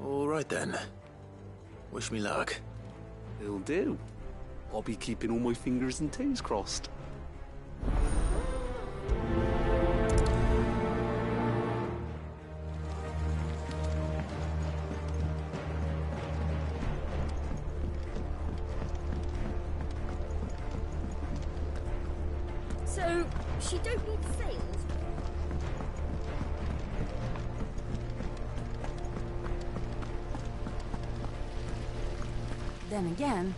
Speaker 2: All right then. Wish me luck.
Speaker 15: It'll do. I'll be keeping all my fingers and toes crossed.
Speaker 3: So, she don't need sails?
Speaker 16: Then again,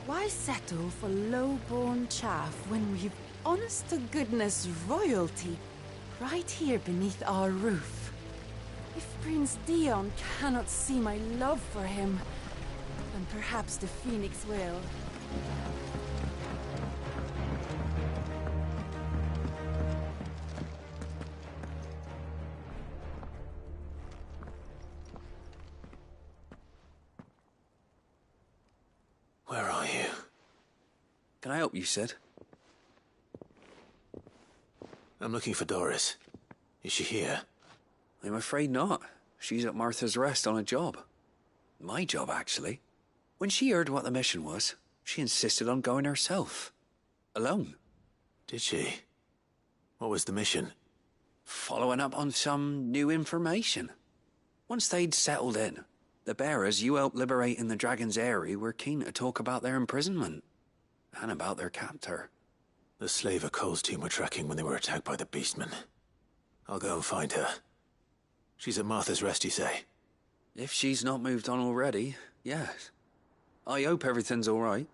Speaker 16: why settle for low-born chaff when we've honest-to-goodness royalty right here beneath our roof? If Prince Dion cannot see my love for him, then perhaps the Phoenix will.
Speaker 2: Where are you?
Speaker 18: Can I help you, Sid?
Speaker 2: I'm looking for Doris. Is she here?
Speaker 18: I'm afraid not. She's at Martha's Rest on a job. My job, actually. When she heard what the mission was, she insisted on going herself. Alone.
Speaker 2: Did she? What was the mission?
Speaker 18: Following up on some new information. Once they'd settled in, the bearers you helped liberate in the Dragon's Eyrie were keen to talk about their imprisonment. And about their captor.
Speaker 2: The slaver Cole's team were tracking when they were attacked by the Beastmen. I'll go and find her. She's at Martha's Rest, you say?
Speaker 18: If she's not moved on already, yes. I hope everything's all right.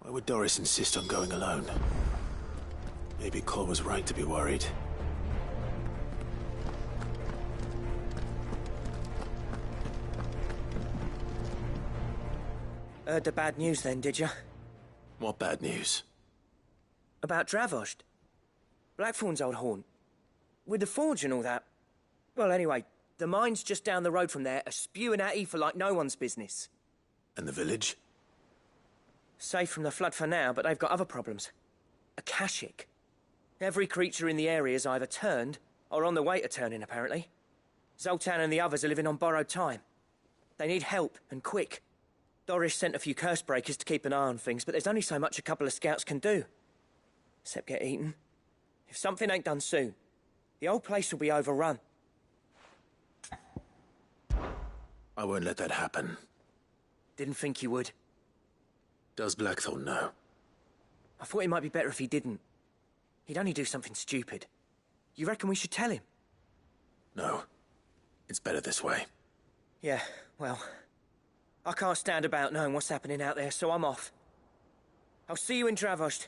Speaker 2: Why would Doris insist on going alone? Maybe Cole was right to be worried.
Speaker 12: Heard the bad news then, did you?
Speaker 2: What bad news?
Speaker 12: About Dravost. Blackthorn's old haunt. With the forge and all that. Well, anyway, the mine's just down the road from there are spewing at Aoife like no one's business.
Speaker 2: And the village?
Speaker 12: Safe from the flood for now, but they've got other problems. Akashic. Every creature in the area is either turned or on the way to turning, apparently. Zoltan and the others are living on borrowed time. They need help, and quick. Doris sent a few curse breakers to keep an eye on things, but there's only so much a couple of scouts can do. Except get eaten. If something ain't done soon, the whole place will be overrun.
Speaker 2: I won't let that happen.
Speaker 12: Didn't think you would.
Speaker 2: Does Blackthorn know?
Speaker 12: I thought it might be better if he didn't. He'd only do something stupid. You reckon we should tell him?
Speaker 2: No. It's better this way.
Speaker 12: Yeah, well... I can't stand about knowing what's happening out there, so I'm off. I'll see you in Dravost.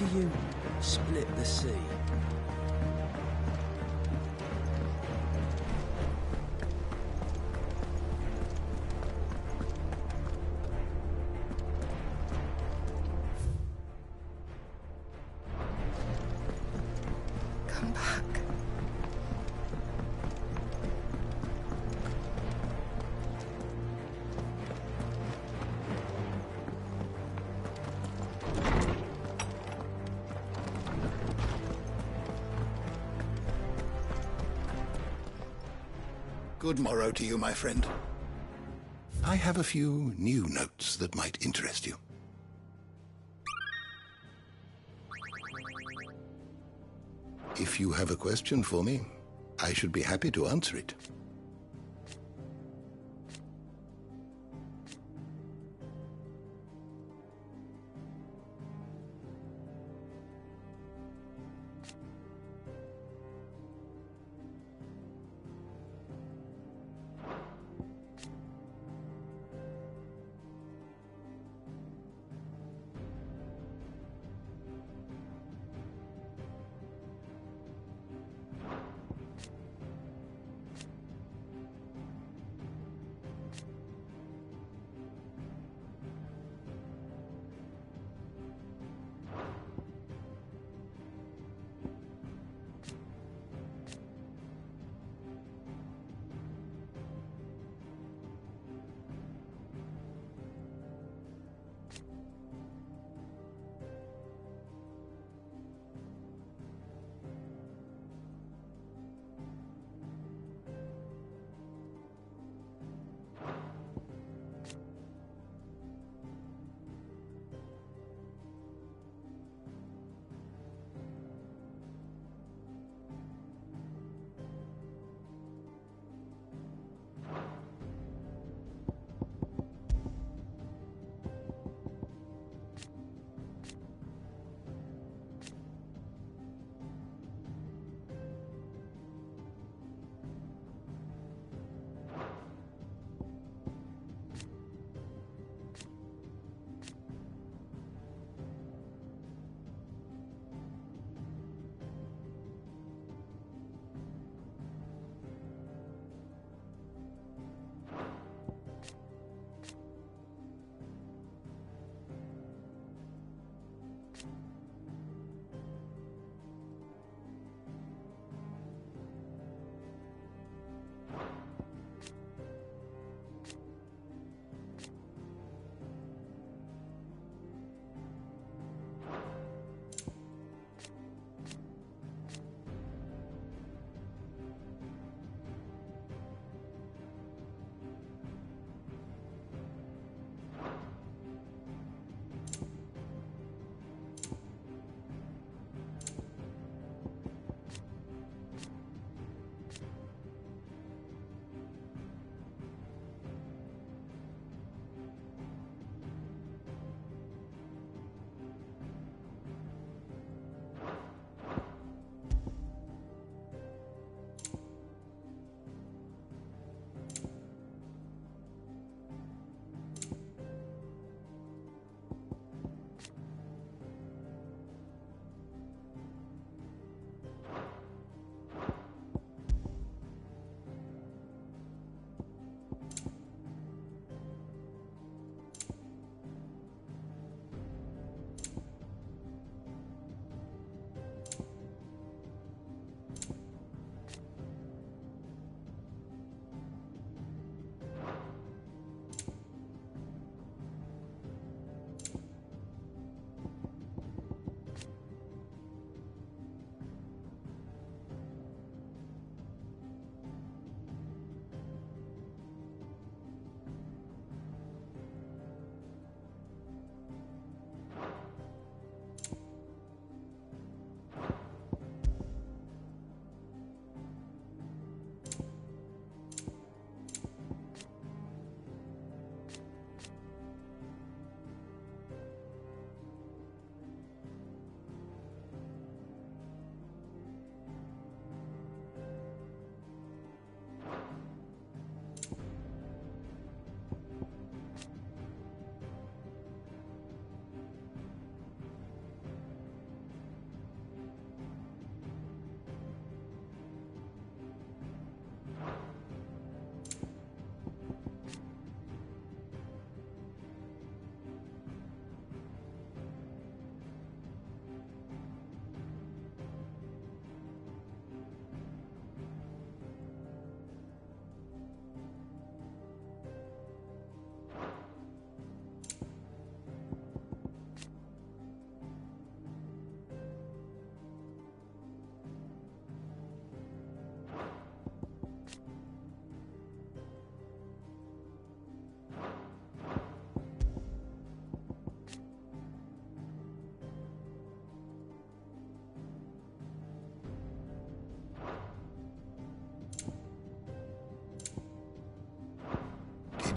Speaker 7: do you split the sea?
Speaker 16: Come back.
Speaker 19: Good morrow to you, my friend. I have a few new notes that might interest you. If you have a question for me, I should be happy to answer it.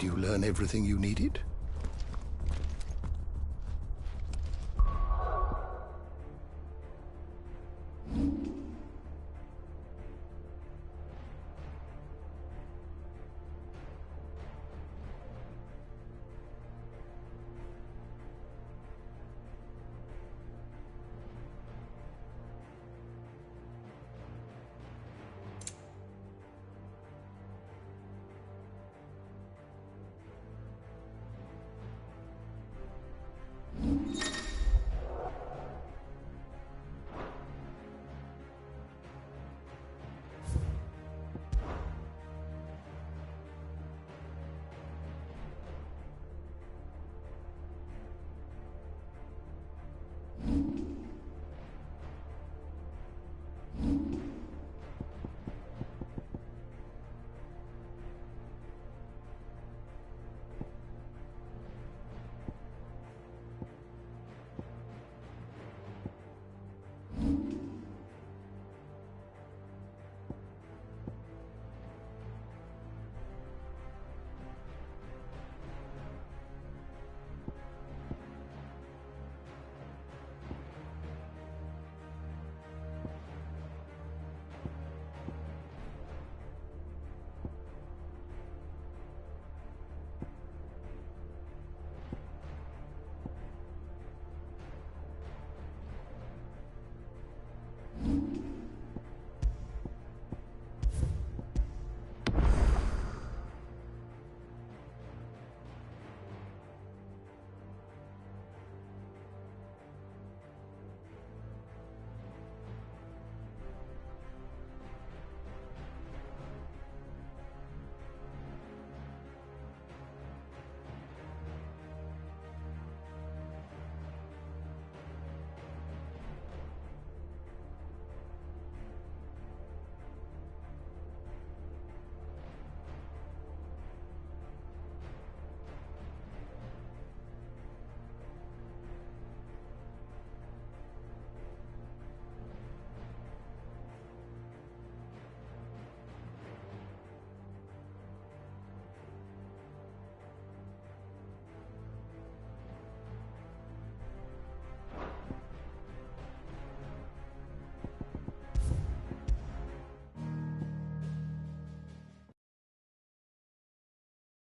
Speaker 19: you learn everything you needed?